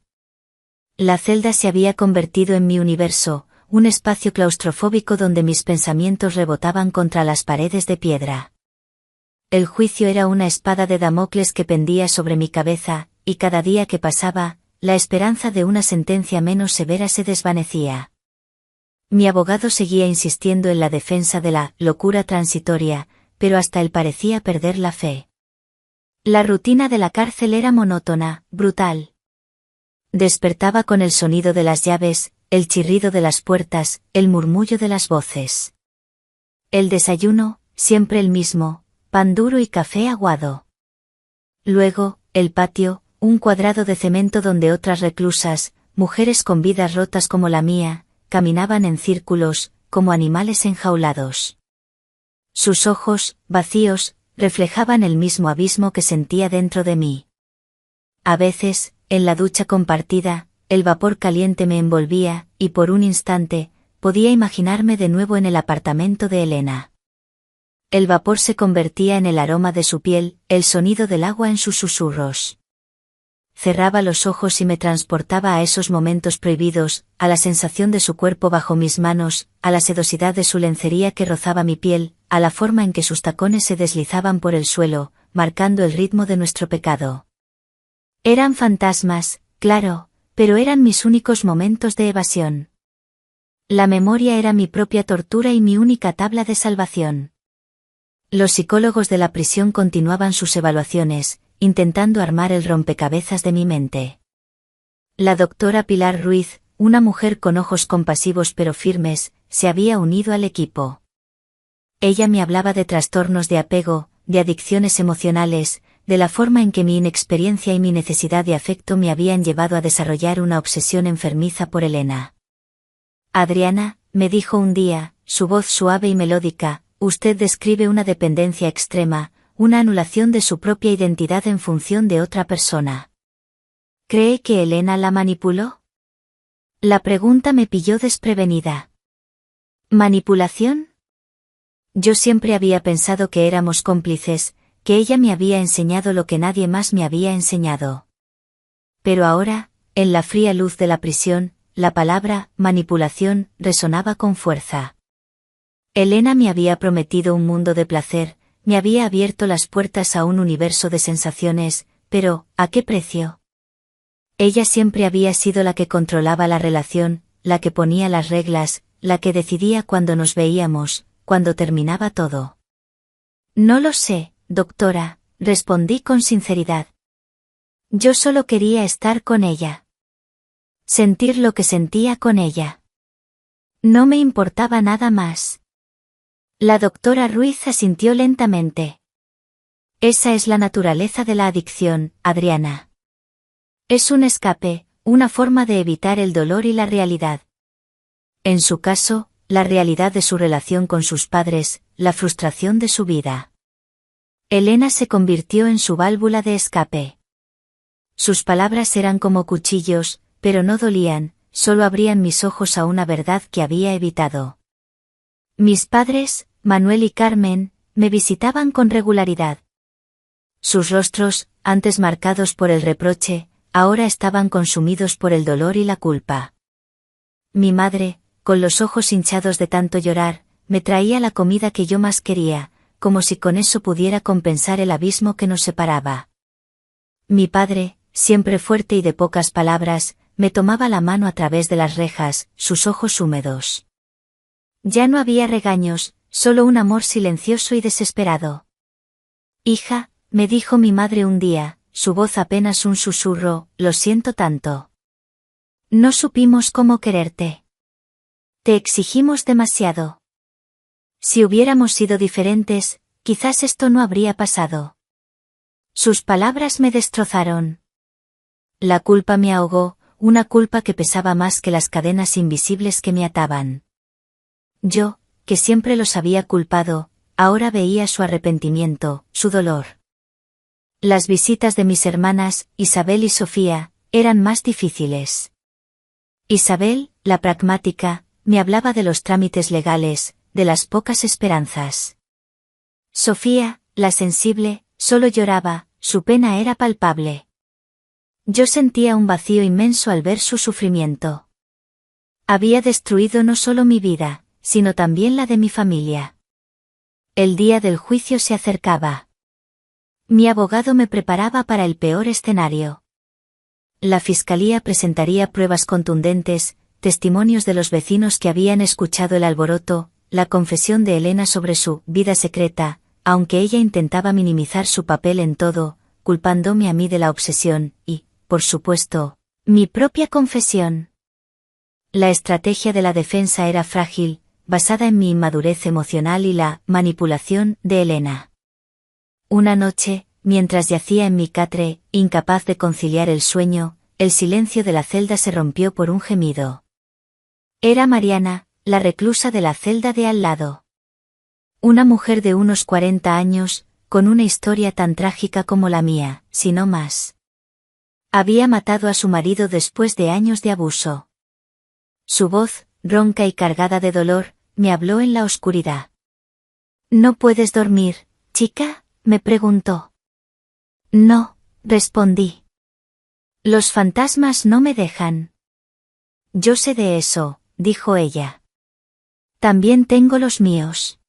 La celda se había convertido en mi universo, un espacio claustrofóbico donde mis pensamientos rebotaban contra las paredes de piedra. El juicio era una espada de Damocles que pendía sobre mi cabeza, y cada día que pasaba, la esperanza de una sentencia menos severa se desvanecía. Mi abogado seguía insistiendo en la defensa de la locura transitoria, pero hasta él parecía perder la fe. La rutina de la cárcel era monótona, brutal. Despertaba con el sonido de las llaves, el chirrido de las puertas, el murmullo de las voces. El desayuno, siempre el mismo, pan duro y café aguado. Luego, el patio, un cuadrado de cemento donde otras reclusas, mujeres con vidas rotas como la mía, caminaban en círculos, como animales enjaulados. Sus ojos, vacíos, reflejaban el mismo abismo que sentía dentro de mí. A veces, en la ducha compartida, el vapor caliente me envolvía, y por un instante, podía imaginarme de nuevo en el apartamento de Elena. El vapor se convertía en el aroma de su piel, el sonido del agua en sus susurros. Cerraba los ojos y me transportaba a esos momentos prohibidos, a la sensación de su cuerpo bajo mis manos, a la sedosidad de su lencería que rozaba mi piel, a la forma en que sus tacones se deslizaban por el suelo, marcando el ritmo de nuestro pecado. Eran fantasmas, claro, pero eran mis únicos momentos de evasión. La memoria era mi propia tortura y mi única tabla de salvación. Los psicólogos de la prisión continuaban sus evaluaciones, intentando armar el rompecabezas de mi mente. La doctora Pilar Ruiz, una mujer con ojos compasivos pero firmes, se había unido al equipo. Ella me hablaba de trastornos de apego, de adicciones emocionales, de la forma en que mi inexperiencia y mi necesidad de afecto me habían llevado a desarrollar una obsesión enfermiza por Elena. Adriana, me dijo un día, su voz suave y melódica, usted describe una dependencia extrema, una anulación de su propia identidad en función de otra persona. ¿Cree que Elena la manipuló? La pregunta me pilló desprevenida. ¿Manipulación? Yo siempre había pensado que éramos cómplices, que ella me había enseñado lo que nadie más me había enseñado. Pero ahora, en la fría luz de la prisión, la palabra manipulación resonaba con fuerza. Elena me había prometido un mundo de placer, me había abierto las puertas a un universo de sensaciones, pero, ¿a qué precio? Ella siempre había sido la que controlaba la relación, la que ponía las reglas, la que decidía cuándo nos veíamos, cuándo terminaba todo. No lo sé, doctora, respondí con sinceridad. Yo solo quería estar con ella. Sentir lo que sentía con ella. No me importaba nada más. La doctora Ruiz asintió lentamente. Esa es la naturaleza de la adicción, Adriana. Es un escape, una forma de evitar el dolor y la realidad. En su caso, la realidad de su relación con sus padres, la frustración de su vida. Elena se convirtió en su válvula de escape. Sus palabras eran como cuchillos, pero no dolían, solo abrían mis ojos a una verdad que había evitado. Mis padres, Manuel y Carmen, me visitaban con regularidad. Sus rostros, antes marcados por el reproche, ahora estaban consumidos por el dolor y la culpa. Mi madre, con los ojos hinchados de tanto llorar, me traía la comida que yo más quería, como si con eso pudiera compensar el abismo que nos separaba. Mi padre, siempre fuerte y de pocas palabras, me tomaba la mano a través de las rejas, sus ojos húmedos. Ya no había regaños, solo un amor silencioso y desesperado. Hija, me dijo mi madre un día, su voz apenas un susurro, lo siento tanto. No supimos cómo quererte. Te exigimos demasiado. Si hubiéramos sido diferentes, quizás esto no habría pasado. Sus palabras me destrozaron. La culpa me ahogó, una culpa que pesaba más que las cadenas invisibles que me ataban. Yo, que siempre los había culpado, ahora veía su arrepentimiento, su dolor. Las visitas de mis hermanas, Isabel y Sofía, eran más difíciles. Isabel, la pragmática, me hablaba de los trámites legales, de las pocas esperanzas. Sofía, la sensible, solo lloraba, su pena era palpable. Yo sentía un vacío inmenso al ver su sufrimiento. Había destruido no solo mi vida, sino también la de mi familia. El día del juicio se acercaba. Mi abogado me preparaba para el peor escenario. La fiscalía presentaría pruebas contundentes, testimonios de los vecinos que habían escuchado el alboroto, la confesión de Elena sobre su vida secreta, aunque ella intentaba minimizar su papel en todo, culpándome a mí de la obsesión, y, por supuesto, mi propia confesión. La estrategia de la defensa era frágil, basada en mi inmadurez emocional y la manipulación de Elena. Una noche, mientras yacía en mi catre, incapaz de conciliar el sueño, el silencio de la celda se rompió por un gemido. Era Mariana, la reclusa de la celda de al lado. Una mujer de unos 40 años, con una historia tan trágica como la mía, si no más. Había matado a su marido después de años de abuso. Su voz, ronca y cargada de dolor, me habló en la oscuridad. ¿No puedes dormir, chica?, me preguntó. No, respondí. Los fantasmas no me dejan. Yo sé de eso, dijo ella. También tengo los míos.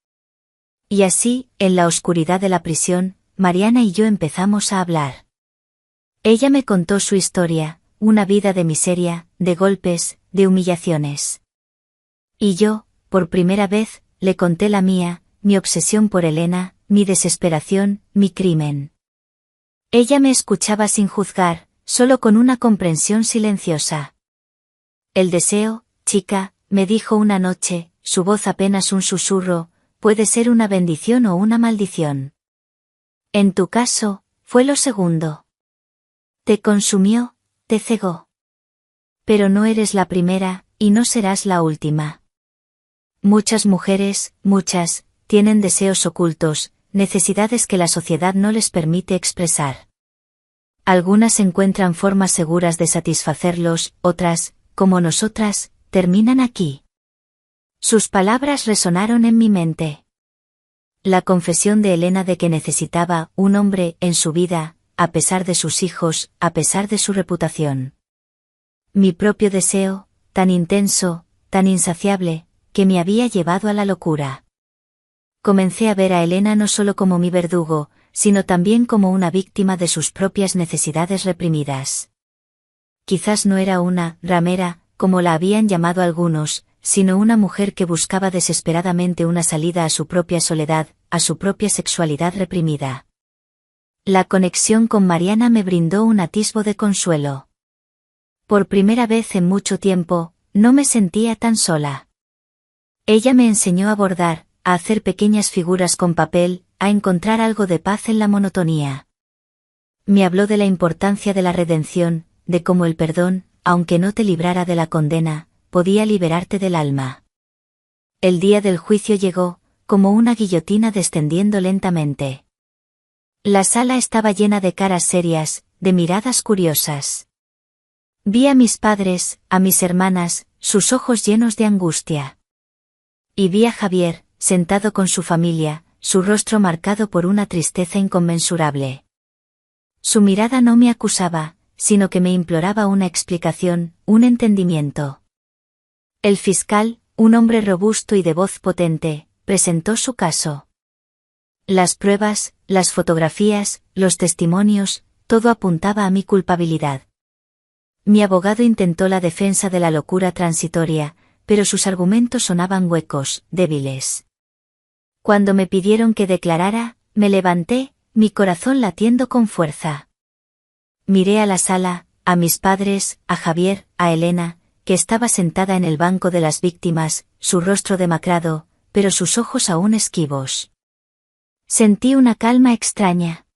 Y así, en la oscuridad de la prisión, Mariana y yo empezamos a hablar. Ella me contó su historia, una vida de miseria, de golpes, de humillaciones. Y yo, por primera vez, le conté la mía, mi obsesión por Elena, mi desesperación, mi crimen. Ella me escuchaba sin juzgar, solo con una comprensión silenciosa. El deseo, chica, me dijo una noche, su voz apenas un susurro, puede ser una bendición o una maldición. En tu caso, fue lo segundo. Te consumió, te cegó. Pero no eres la primera, y no serás la última. Muchas mujeres, muchas, tienen deseos ocultos, necesidades que la sociedad no les permite expresar. Algunas encuentran formas seguras de satisfacerlos, otras, como nosotras, terminan aquí. Sus palabras resonaron en mi mente. La confesión de Elena de que necesitaba un hombre en su vida, a pesar de sus hijos, a pesar de su reputación. Mi propio deseo, tan intenso, tan insaciable, que me había llevado a la locura. Comencé a ver a Elena no solo como mi verdugo, sino también como una víctima de sus propias necesidades reprimidas. Quizás no era una ramera, como la habían llamado algunos, sino una mujer que buscaba desesperadamente una salida a su propia soledad, a su propia sexualidad reprimida. La conexión con Mariana me brindó un atisbo de consuelo. Por primera vez en mucho tiempo, no me sentía tan sola. Ella me enseñó a bordar, a hacer pequeñas figuras con papel, a encontrar algo de paz en la monotonía. Me habló de la importancia de la redención, de cómo el perdón, aunque no te librara de la condena, podía liberarte del alma. El día del juicio llegó, como una guillotina descendiendo lentamente. La sala estaba llena de caras serias, de miradas curiosas. Vi a mis padres, a mis hermanas, sus ojos llenos de angustia. Y vi a Javier, sentado con su familia, su rostro marcado por una tristeza inconmensurable. Su mirada no me acusaba, sino que me imploraba una explicación, un entendimiento. El fiscal, un hombre robusto y de voz potente, presentó su caso. Las pruebas, las fotografías, los testimonios, todo apuntaba a mi culpabilidad. Mi abogado intentó la defensa de la locura transitoria, pero sus argumentos sonaban huecos, débiles. Cuando me pidieron que declarara, me levanté, mi corazón latiendo con fuerza. Miré a la sala, a mis padres, a Javier, a Elena, que estaba sentada en el banco de las víctimas, su rostro demacrado, pero sus ojos aún esquivos. Sentí una calma extraña.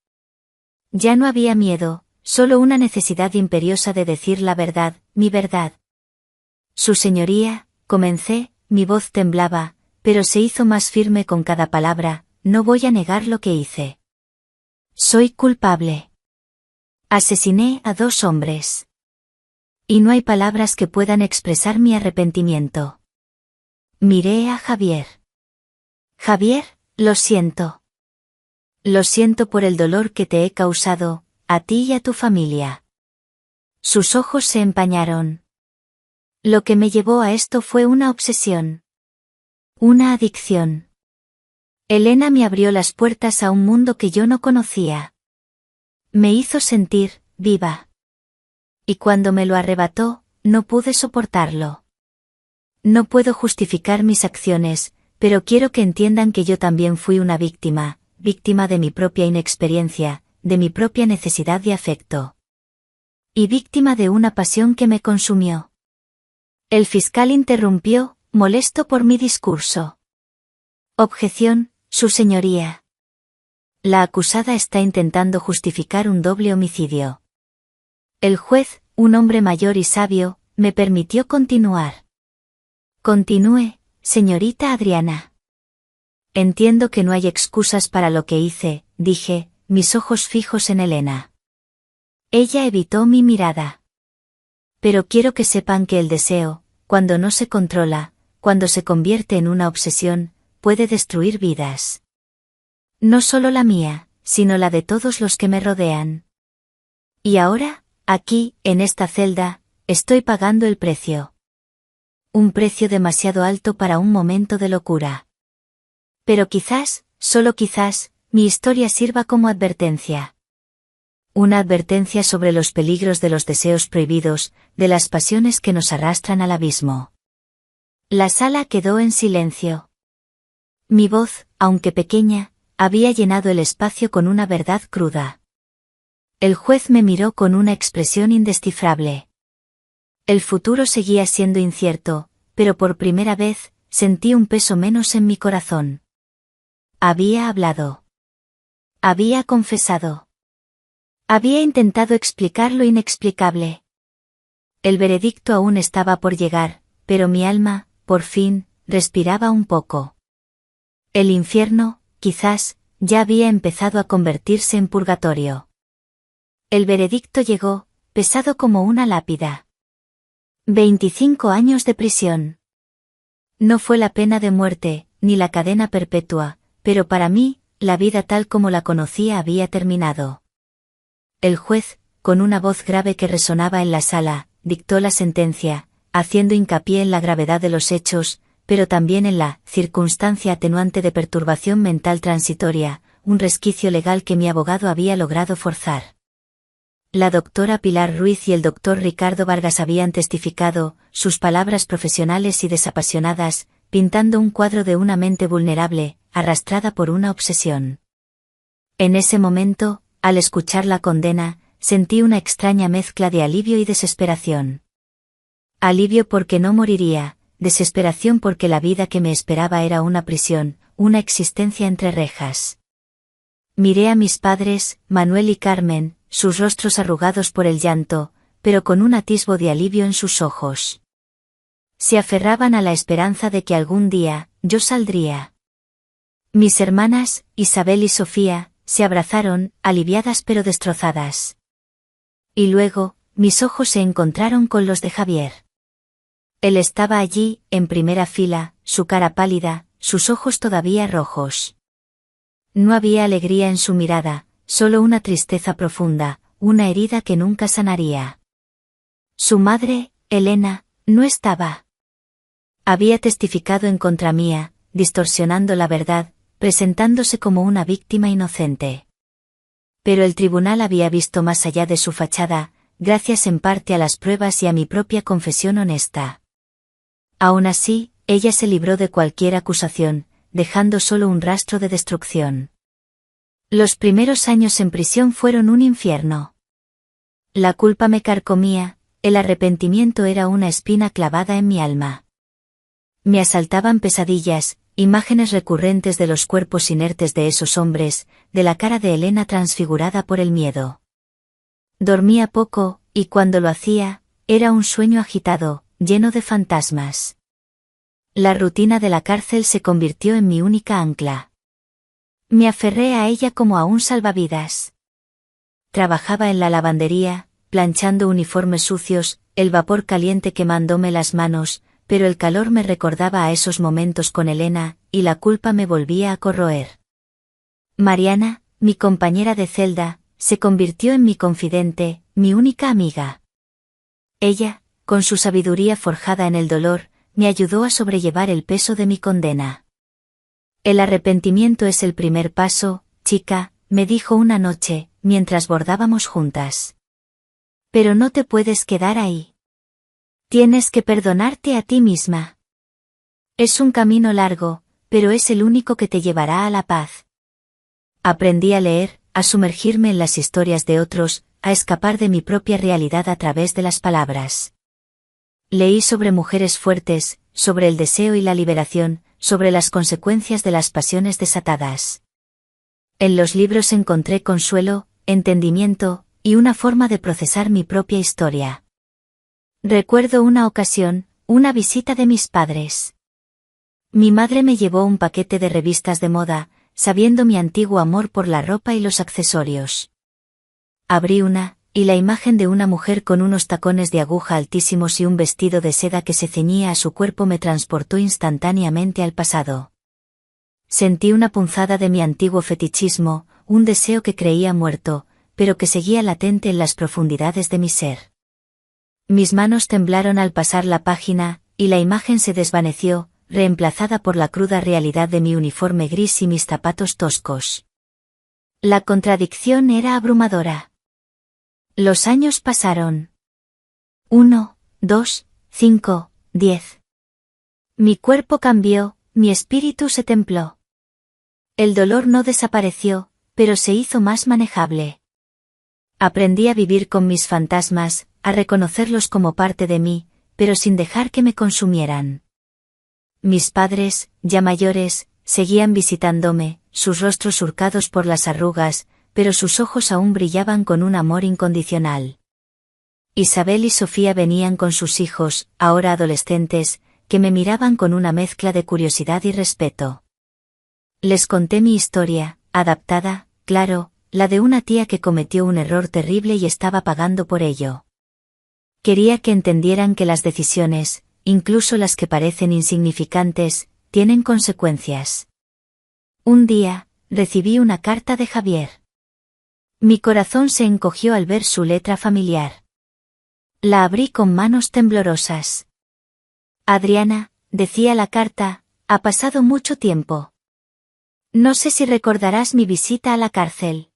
Ya no había miedo, solo una necesidad imperiosa de decir la verdad, mi verdad. Su señoría, comencé, mi voz temblaba, pero se hizo más firme con cada palabra, no voy a negar lo que hice. Soy culpable. Asesiné a 2 hombres. Y no hay palabras que puedan expresar mi arrepentimiento. Miré a Javier. Javier, lo siento. Lo siento por el dolor que te he causado, a ti y a tu familia. Sus ojos se empañaron. Lo que me llevó a esto fue una obsesión. Una adicción. Elena me abrió las puertas a un mundo que yo no conocía. Me hizo sentir viva. Y cuando me lo arrebató, no pude soportarlo. No puedo justificar mis acciones, pero quiero que entiendan que yo también fui una víctima, víctima de mi propia inexperiencia, de mi propia necesidad de afecto. Y víctima de una pasión que me consumió. El fiscal interrumpió, molesto por mi discurso. Objeción, su señoría. La acusada está intentando justificar un doble homicidio. El juez, un hombre mayor y sabio, me permitió continuar. Continúe, señorita Adriana. Entiendo que no hay excusas para lo que hice, dije, mis ojos fijos en Elena. Ella evitó mi mirada. Pero quiero que sepan que el deseo, cuando no se controla, cuando se convierte en una obsesión, puede destruir vidas. No solo la mía, sino la de todos los que me rodean. Y ahora, aquí, en esta celda, estoy pagando el precio. Un precio demasiado alto para un momento de locura. Pero quizás, solo quizás, mi historia sirva como advertencia. Una advertencia sobre los peligros de los deseos prohibidos, de las pasiones que nos arrastran al abismo. La sala quedó en silencio. Mi voz, aunque pequeña, había llenado el espacio con una verdad cruda. El juez me miró con una expresión indescifrable. El futuro seguía siendo incierto, pero por primera vez, sentí un peso menos en mi corazón. Había hablado. Había confesado. Había intentado explicar lo inexplicable. El veredicto aún estaba por llegar, pero mi alma, por fin, respiraba un poco. El infierno, quizás, ya había empezado a convertirse en purgatorio. El veredicto llegó, pesado como una lápida. 25 años de prisión. No fue la pena de muerte, ni la cadena perpetua, pero para mí, la vida tal como la conocía había terminado. El juez, con una voz grave que resonaba en la sala, dictó la sentencia, haciendo hincapié en la gravedad de los hechos, pero también en la circunstancia atenuante de perturbación mental transitoria, un resquicio legal que mi abogado había logrado forzar. La doctora Pilar Ruiz y el doctor Ricardo Vargas habían testificado, sus palabras profesionales y desapasionadas, pintando un cuadro de una mente vulnerable, arrastrada por una obsesión. En ese momento, al escuchar la condena, sentí una extraña mezcla de alivio y desesperación. Alivio porque no moriría, desesperación porque la vida que me esperaba era una prisión, una existencia entre rejas. Miré a mis padres, Manuel y Carmen, sus rostros arrugados por el llanto, pero con un atisbo de alivio en sus ojos. Se aferraban a la esperanza de que algún día, yo saldría. Mis hermanas, Isabel y Sofía, se abrazaron, aliviadas pero destrozadas. Y luego, mis ojos se encontraron con los de Javier. Él estaba allí, en primera fila, su cara pálida, sus ojos todavía rojos. No había alegría en su mirada, solo una tristeza profunda, una herida que nunca sanaría. Su madre, Elena, no estaba. Había testificado en contra mía, distorsionando la verdad, presentándose como una víctima inocente. Pero el tribunal había visto más allá de su fachada, gracias en parte a las pruebas y a mi propia confesión honesta. Aún así, ella se libró de cualquier acusación, dejando solo un rastro de destrucción. Los primeros años en prisión fueron un infierno. La culpa me carcomía, el arrepentimiento era una espina clavada en mi alma. Me asaltaban pesadillas, imágenes recurrentes de los cuerpos inertes de esos hombres, de la cara de Elena transfigurada por el miedo. Dormía poco, y cuando lo hacía, era un sueño agitado, lleno de fantasmas. La rutina de la cárcel se convirtió en mi única ancla. Me aferré a ella como a un salvavidas. Trabajaba en la lavandería, planchando uniformes sucios, el vapor caliente quemándome las manos, pero el calor me recordaba a esos momentos con Elena, y la culpa me volvía a corroer. Mariana, mi compañera de celda, se convirtió en mi confidente, mi única amiga. Ella, con su sabiduría forjada en el dolor, me ayudó a sobrellevar el peso de mi condena. El arrepentimiento es el primer paso, chica, me dijo una noche, mientras bordábamos juntas. Pero no te puedes quedar ahí. Tienes que perdonarte a ti misma. Es un camino largo, pero es el único que te llevará a la paz. Aprendí a leer, a sumergirme en las historias de otros, a escapar de mi propia realidad a través de las palabras. Leí sobre mujeres fuertes, sobre el deseo y la liberación, sobre las consecuencias de las pasiones desatadas. En los libros encontré consuelo, entendimiento, y una forma de procesar mi propia historia. Recuerdo una ocasión, una visita de mis padres. Mi madre me llevó un paquete de revistas de moda, sabiendo mi antiguo amor por la ropa y los accesorios. Abrí una, y la imagen de una mujer con unos tacones de aguja altísimos y un vestido de seda que se ceñía a su cuerpo me transportó instantáneamente al pasado. Sentí una punzada de mi antiguo fetichismo, un deseo que creía muerto, pero que seguía latente en las profundidades de mi ser. Mis manos temblaron al pasar la página, y la imagen se desvaneció, reemplazada por la cruda realidad de mi uniforme gris y mis zapatos toscos. La contradicción era abrumadora. Los años pasaron. 1, 2, 5, 10. Mi cuerpo cambió, mi espíritu se templó. El dolor no desapareció, pero se hizo más manejable. Aprendí a vivir con mis fantasmas, a reconocerlos como parte de mí, pero sin dejar que me consumieran. Mis padres, ya mayores, seguían visitándome, sus rostros surcados por las arrugas, pero sus ojos aún brillaban con un amor incondicional. Isabel y Sofía venían con sus hijos, ahora adolescentes, que me miraban con una mezcla de curiosidad y respeto. Les conté mi historia, adaptada, claro, la de una tía que cometió un error terrible y estaba pagando por ello. Quería que entendieran que las decisiones, incluso las que parecen insignificantes, tienen consecuencias. Un día, recibí una carta de Javier. Mi corazón se encogió al ver su letra familiar. La abrí con manos temblorosas. Adriana, decía la carta, ha pasado mucho tiempo. No sé si recordarás mi visita a la cárcel.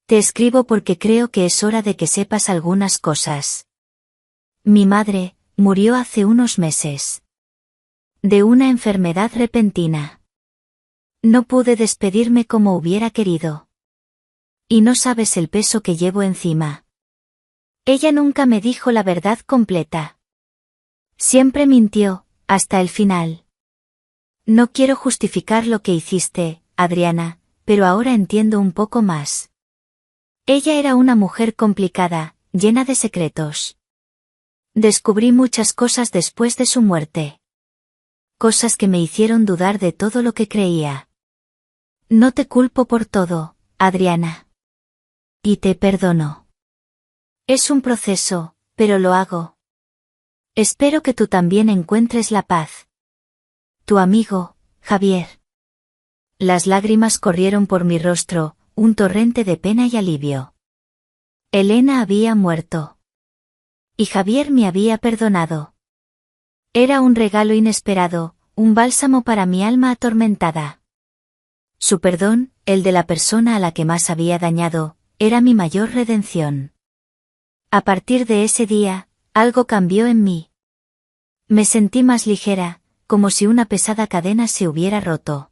Te escribo porque creo que es hora de que sepas algunas cosas. Mi madre murió hace unos meses. De una enfermedad repentina. No pude despedirme como hubiera querido. Y no sabes el peso que llevo encima. Ella nunca me dijo la verdad completa. Siempre mintió, hasta el final. No quiero justificar lo que hiciste, Adriana, pero ahora entiendo un poco más. Ella era una mujer complicada, llena de secretos. Descubrí muchas cosas después de su muerte. Cosas que me hicieron dudar de todo lo que creía. No te culpo por todo, Adriana. Y te perdono. Es un proceso, pero lo hago. Espero que tú también encuentres la paz. Tu amigo, Javier. Las lágrimas corrieron por mi rostro, un torrente de pena y alivio. Elena había muerto. Y Javier me había perdonado. Era un regalo inesperado, un bálsamo para mi alma atormentada. Su perdón, el de la persona a la que más había dañado, era mi mayor redención. A partir de ese día, algo cambió en mí. Me sentí más ligera, como si una pesada cadena se hubiera roto.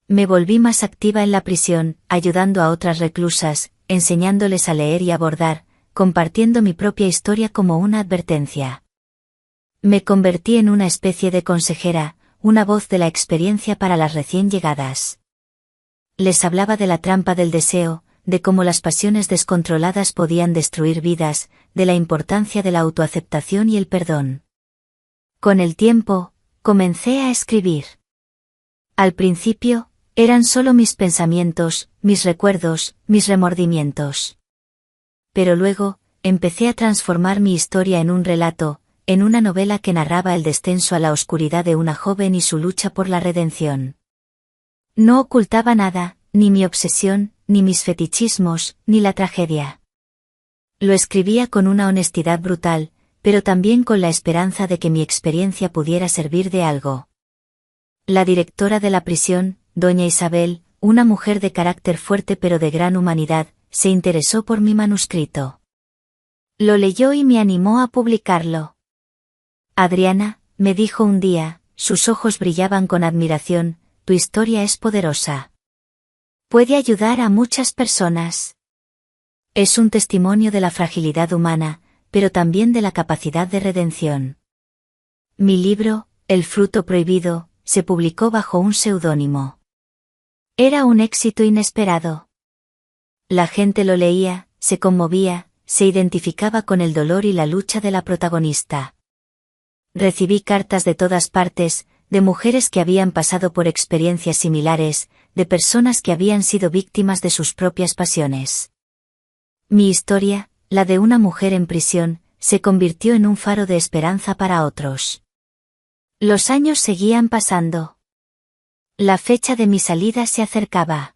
Me volví más activa en la prisión, ayudando a otras reclusas, enseñándoles a leer y a bordar, compartiendo mi propia historia como una advertencia. Me convertí en una especie de consejera, una voz de la experiencia para las recién llegadas. Les hablaba de la trampa del deseo, de cómo las pasiones descontroladas podían destruir vidas, de la importancia de la autoaceptación y el perdón. Con el tiempo, comencé a escribir. Al principio, eran solo mis pensamientos, mis recuerdos, mis remordimientos. Pero luego, empecé a transformar mi historia en un relato, en una novela que narraba el descenso a la oscuridad de una joven y su lucha por la redención. No ocultaba nada, ni mi obsesión, ni mis fetichismos, ni la tragedia. Lo escribía con una honestidad brutal, pero también con la esperanza de que mi experiencia pudiera servir de algo. La directora de la prisión, doña Isabel, una mujer de carácter fuerte pero de gran humanidad, se interesó por mi manuscrito. Lo leyó y me animó a publicarlo. Adriana, me dijo un día, sus ojos brillaban con admiración, tu historia es poderosa. Puede ayudar a muchas personas. Es un testimonio de la fragilidad humana, pero también de la capacidad de redención. Mi libro, El fruto prohibido, se publicó bajo un seudónimo. Era un éxito inesperado. La gente lo leía, se conmovía, se identificaba con el dolor y la lucha de la protagonista. Recibí cartas de todas partes, de mujeres que habían pasado por experiencias similares, de personas que habían sido víctimas de sus propias pasiones. Mi historia, la de una mujer en prisión, se convirtió en un faro de esperanza para otros. Los años seguían pasando. La fecha de mi salida se acercaba.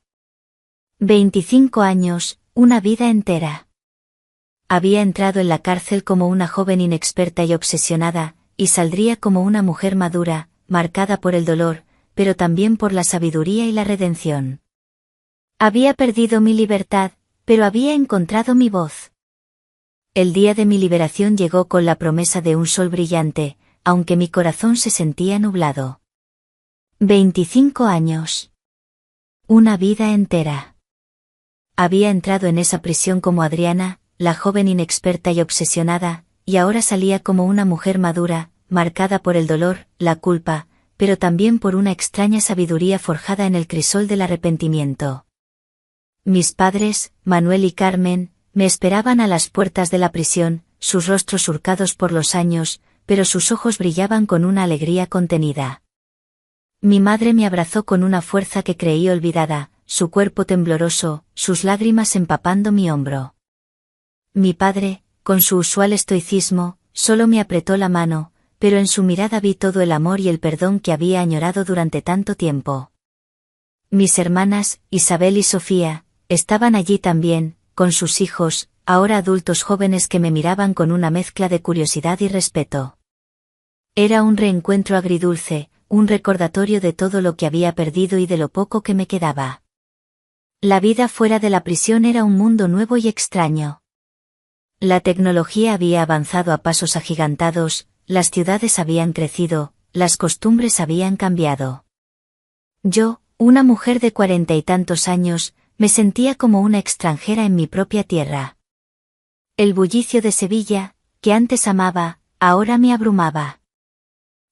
25 años, una vida entera. Había entrado en la cárcel como una joven inexperta y obsesionada, y saldría como una mujer madura, marcada por el dolor, pero también por la sabiduría y la redención. Había perdido mi libertad, pero había encontrado mi voz. El día de mi liberación llegó con la promesa de un sol brillante, aunque mi corazón se sentía nublado. 25 años. Una vida entera. Había entrado en esa prisión como Adriana, la joven inexperta y obsesionada, y ahora salía como una mujer madura, marcada por el dolor, la culpa, pero también por una extraña sabiduría forjada en el crisol del arrepentimiento. Mis padres, Manuel y Carmen, me esperaban a las puertas de la prisión, sus rostros surcados por los años, pero sus ojos brillaban con una alegría contenida. Mi madre me abrazó con una fuerza que creí olvidada, su cuerpo tembloroso, sus lágrimas empapando mi hombro. Mi padre, con su usual estoicismo, solo me apretó la mano, pero en su mirada vi todo el amor y el perdón que había añorado durante tanto tiempo. Mis hermanas, Isabel y Sofía, estaban allí también, con sus hijos, ahora adultos jóvenes que me miraban con una mezcla de curiosidad y respeto. Era un reencuentro agridulce, un recordatorio de todo lo que había perdido y de lo poco que me quedaba. La vida fuera de la prisión era un mundo nuevo y extraño. La tecnología había avanzado a pasos agigantados, las ciudades habían crecido, las costumbres habían cambiado. Yo, una mujer de 40 y tantos años, me sentía como una extranjera en mi propia tierra. El bullicio de Sevilla, que antes amaba, ahora me abrumaba.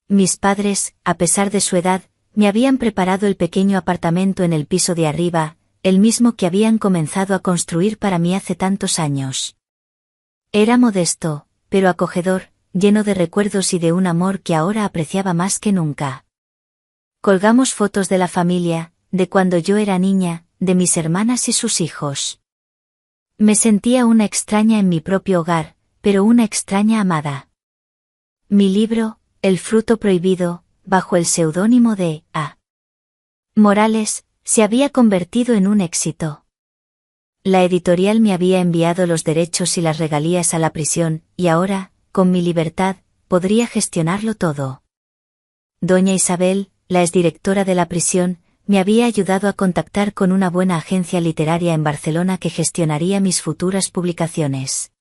Mis padres, a pesar de su edad, me habían preparado el pequeño apartamento en el piso de arriba, el mismo que habían comenzado a construir para mí hace tantos años. Era modesto, pero acogedor, lleno de recuerdos y de un amor que ahora apreciaba más que nunca. Colgamos fotos de la familia, de cuando yo era niña, de mis hermanas y sus hijos. Me sentía una extraña en mi propio hogar, pero una extraña amada. Mi libro, El fruto prohibido, bajo el seudónimo de A. Morales, se había convertido en un éxito. La editorial me había enviado los derechos y las regalías a la prisión, y ahora, con mi libertad, podría gestionarlo todo. Doña Isabel, la exdirectora de la prisión, me había ayudado a contactar con una buena agencia literaria en Barcelona que gestionaría mis futuras publicaciones.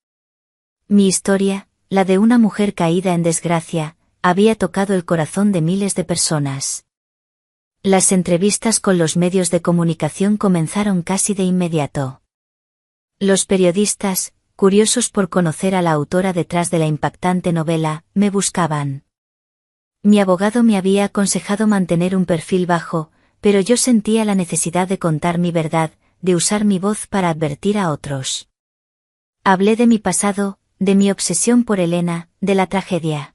Mi historia, la de una mujer caída en desgracia, había tocado el corazón de miles de personas. Las entrevistas con los medios de comunicación comenzaron casi de inmediato. Los periodistas, curiosos por conocer a la autora detrás de la impactante novela, me buscaban. Mi abogado me había aconsejado mantener un perfil bajo, pero yo sentía la necesidad de contar mi verdad, de usar mi voz para advertir a otros. Hablé de mi pasado, de mi obsesión por Elena, de la tragedia.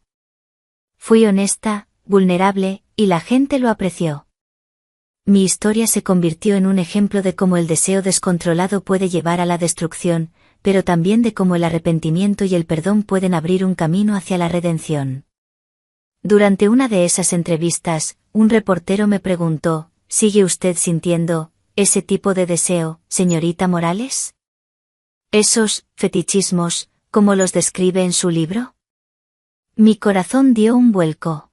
Fui honesta, vulnerable, y la gente lo apreció. Mi historia se convirtió en un ejemplo de cómo el deseo descontrolado puede llevar a la destrucción, pero también de cómo el arrepentimiento y el perdón pueden abrir un camino hacia la redención. Durante una de esas entrevistas, un reportero me preguntó, ¿sigue usted sintiendo ese tipo de deseo, señorita Morales? ¿Esos fetichismos, como los describe en su libro? Mi corazón dio un vuelco.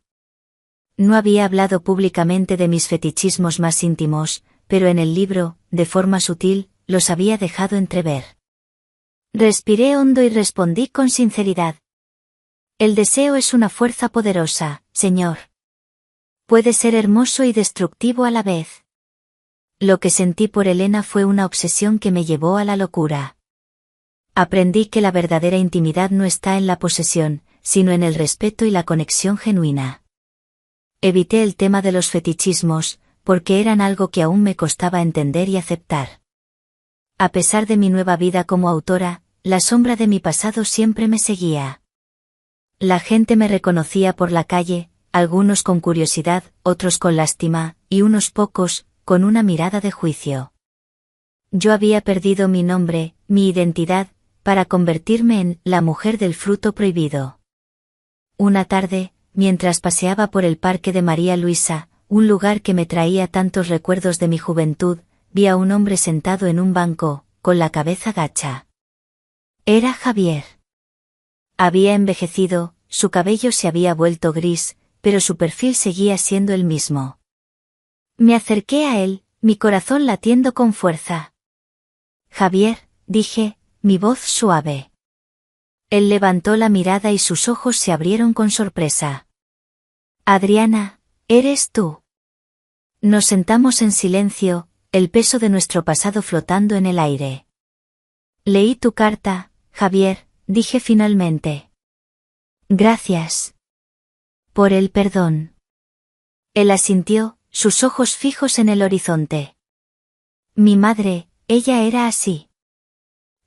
No había hablado públicamente de mis fetichismos más íntimos, pero en el libro, de forma sutil, los había dejado entrever. Respiré hondo y respondí con sinceridad. El deseo es una fuerza poderosa, señor. Puede ser hermoso y destructivo a la vez. Lo que sentí por Elena fue una obsesión que me llevó a la locura. Aprendí que la verdadera intimidad no está en la posesión, sino en el respeto y la conexión genuina. Evité el tema de los fetichismos, porque eran algo que aún me costaba entender y aceptar. A pesar de mi nueva vida como autora, la sombra de mi pasado siempre me seguía. La gente me reconocía por la calle, algunos con curiosidad, otros con lástima, y unos pocos, con una mirada de juicio. Yo había perdido mi nombre, mi identidad, para convertirme en la mujer del fruto prohibido. Una tarde, mientras paseaba por el parque de María Luisa, un lugar que me traía tantos recuerdos de mi juventud, vi a un hombre sentado en un banco, con la cabeza gacha. Era Javier. Había envejecido, su cabello se había vuelto gris, pero su perfil seguía siendo el mismo. Me acerqué a él, mi corazón latiendo con fuerza. Javier, dije, mi voz suave. Él levantó la mirada y sus ojos se abrieron con sorpresa. Adriana, ¿eres tú? Nos sentamos en silencio, el peso de nuestro pasado flotando en el aire. Leí tu carta, Javier, dije finalmente. Gracias. Por el perdón. Él asintió, sus ojos fijos en el horizonte. Mi madre, ella era así.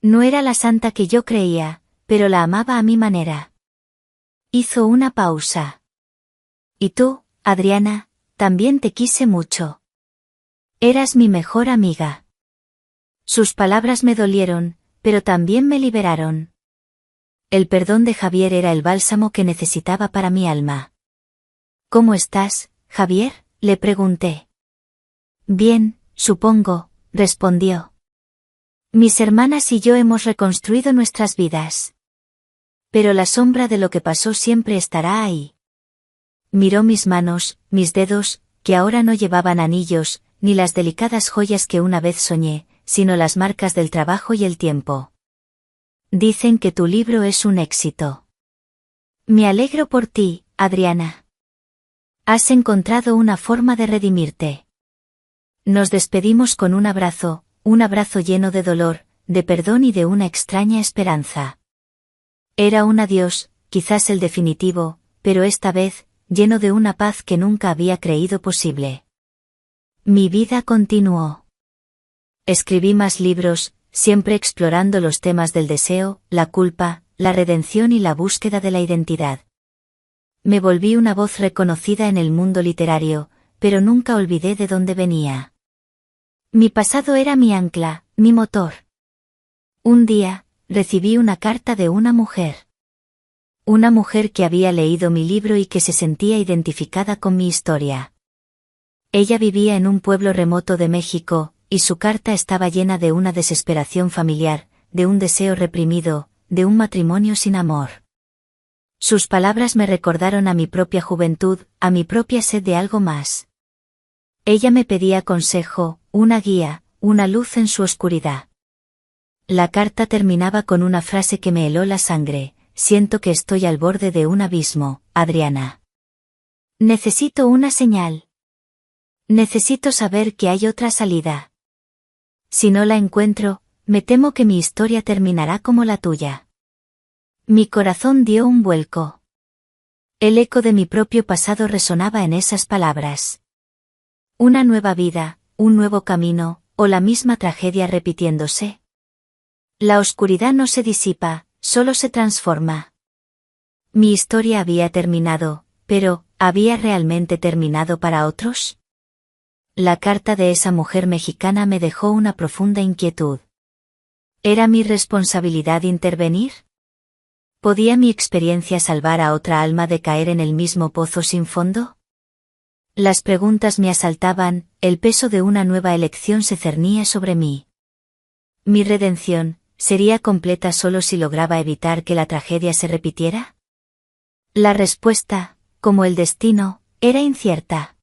No era la santa que yo creía, pero la amaba a mi manera. Hizo una pausa. Y tú, Adriana, también te quise mucho. Eras mi mejor amiga. Sus palabras me dolieron, pero también me liberaron. El perdón de Javier era el bálsamo que necesitaba para mi alma. ¿Cómo estás, Javier?, le pregunté. Bien, supongo, respondió. Mis hermanas y yo hemos reconstruido nuestras vidas. Pero la sombra de lo que pasó siempre estará ahí. Miró mis manos, mis dedos, que ahora no llevaban anillos, ni las delicadas joyas que una vez soñé, sino las marcas del trabajo y el tiempo. Dicen que tu libro es un éxito. Me alegro por ti, Adriana. Has encontrado una forma de redimirte. Nos despedimos con un abrazo lleno de dolor, de perdón y de una extraña esperanza. Era un adiós, quizás el definitivo, pero esta vez, lleno de una paz que nunca había creído posible. Mi vida continuó. Escribí más libros, siempre explorando los temas del deseo, la culpa, la redención y la búsqueda de la identidad. Me volví una voz reconocida en el mundo literario, pero nunca olvidé de dónde venía. Mi pasado era mi ancla, mi motor. Un día, recibí una carta de una mujer. Una mujer que había leído mi libro y que se sentía identificada con mi historia. Ella vivía en un pueblo remoto de México, y su carta estaba llena de una desesperación familiar, de un deseo reprimido, de un matrimonio sin amor. Sus palabras me recordaron a mi propia juventud, a mi propia sed de algo más. Ella me pedía consejo, una guía, una luz en su oscuridad. La carta terminaba con una frase que me heló la sangre: siento que estoy al borde de un abismo, Adriana. Necesito una señal. Necesito saber que hay otra salida. Si no la encuentro, me temo que mi historia terminará como la tuya. Mi corazón dio un vuelco. El eco de mi propio pasado resonaba en esas palabras. Una nueva vida, un nuevo camino, o la misma tragedia repitiéndose. La oscuridad no se disipa, solo se transforma. Mi historia había terminado, pero, ¿había realmente terminado para otros? La carta de esa mujer mexicana me dejó una profunda inquietud. ¿Era mi responsabilidad intervenir? ¿Podía mi experiencia salvar a otra alma de caer en el mismo pozo sin fondo? Las preguntas me asaltaban, el peso de una nueva elección se cernía sobre mí. ¿Mi redención sería completa solo si lograba evitar que la tragedia se repitiera? La respuesta, como el destino, era incierta.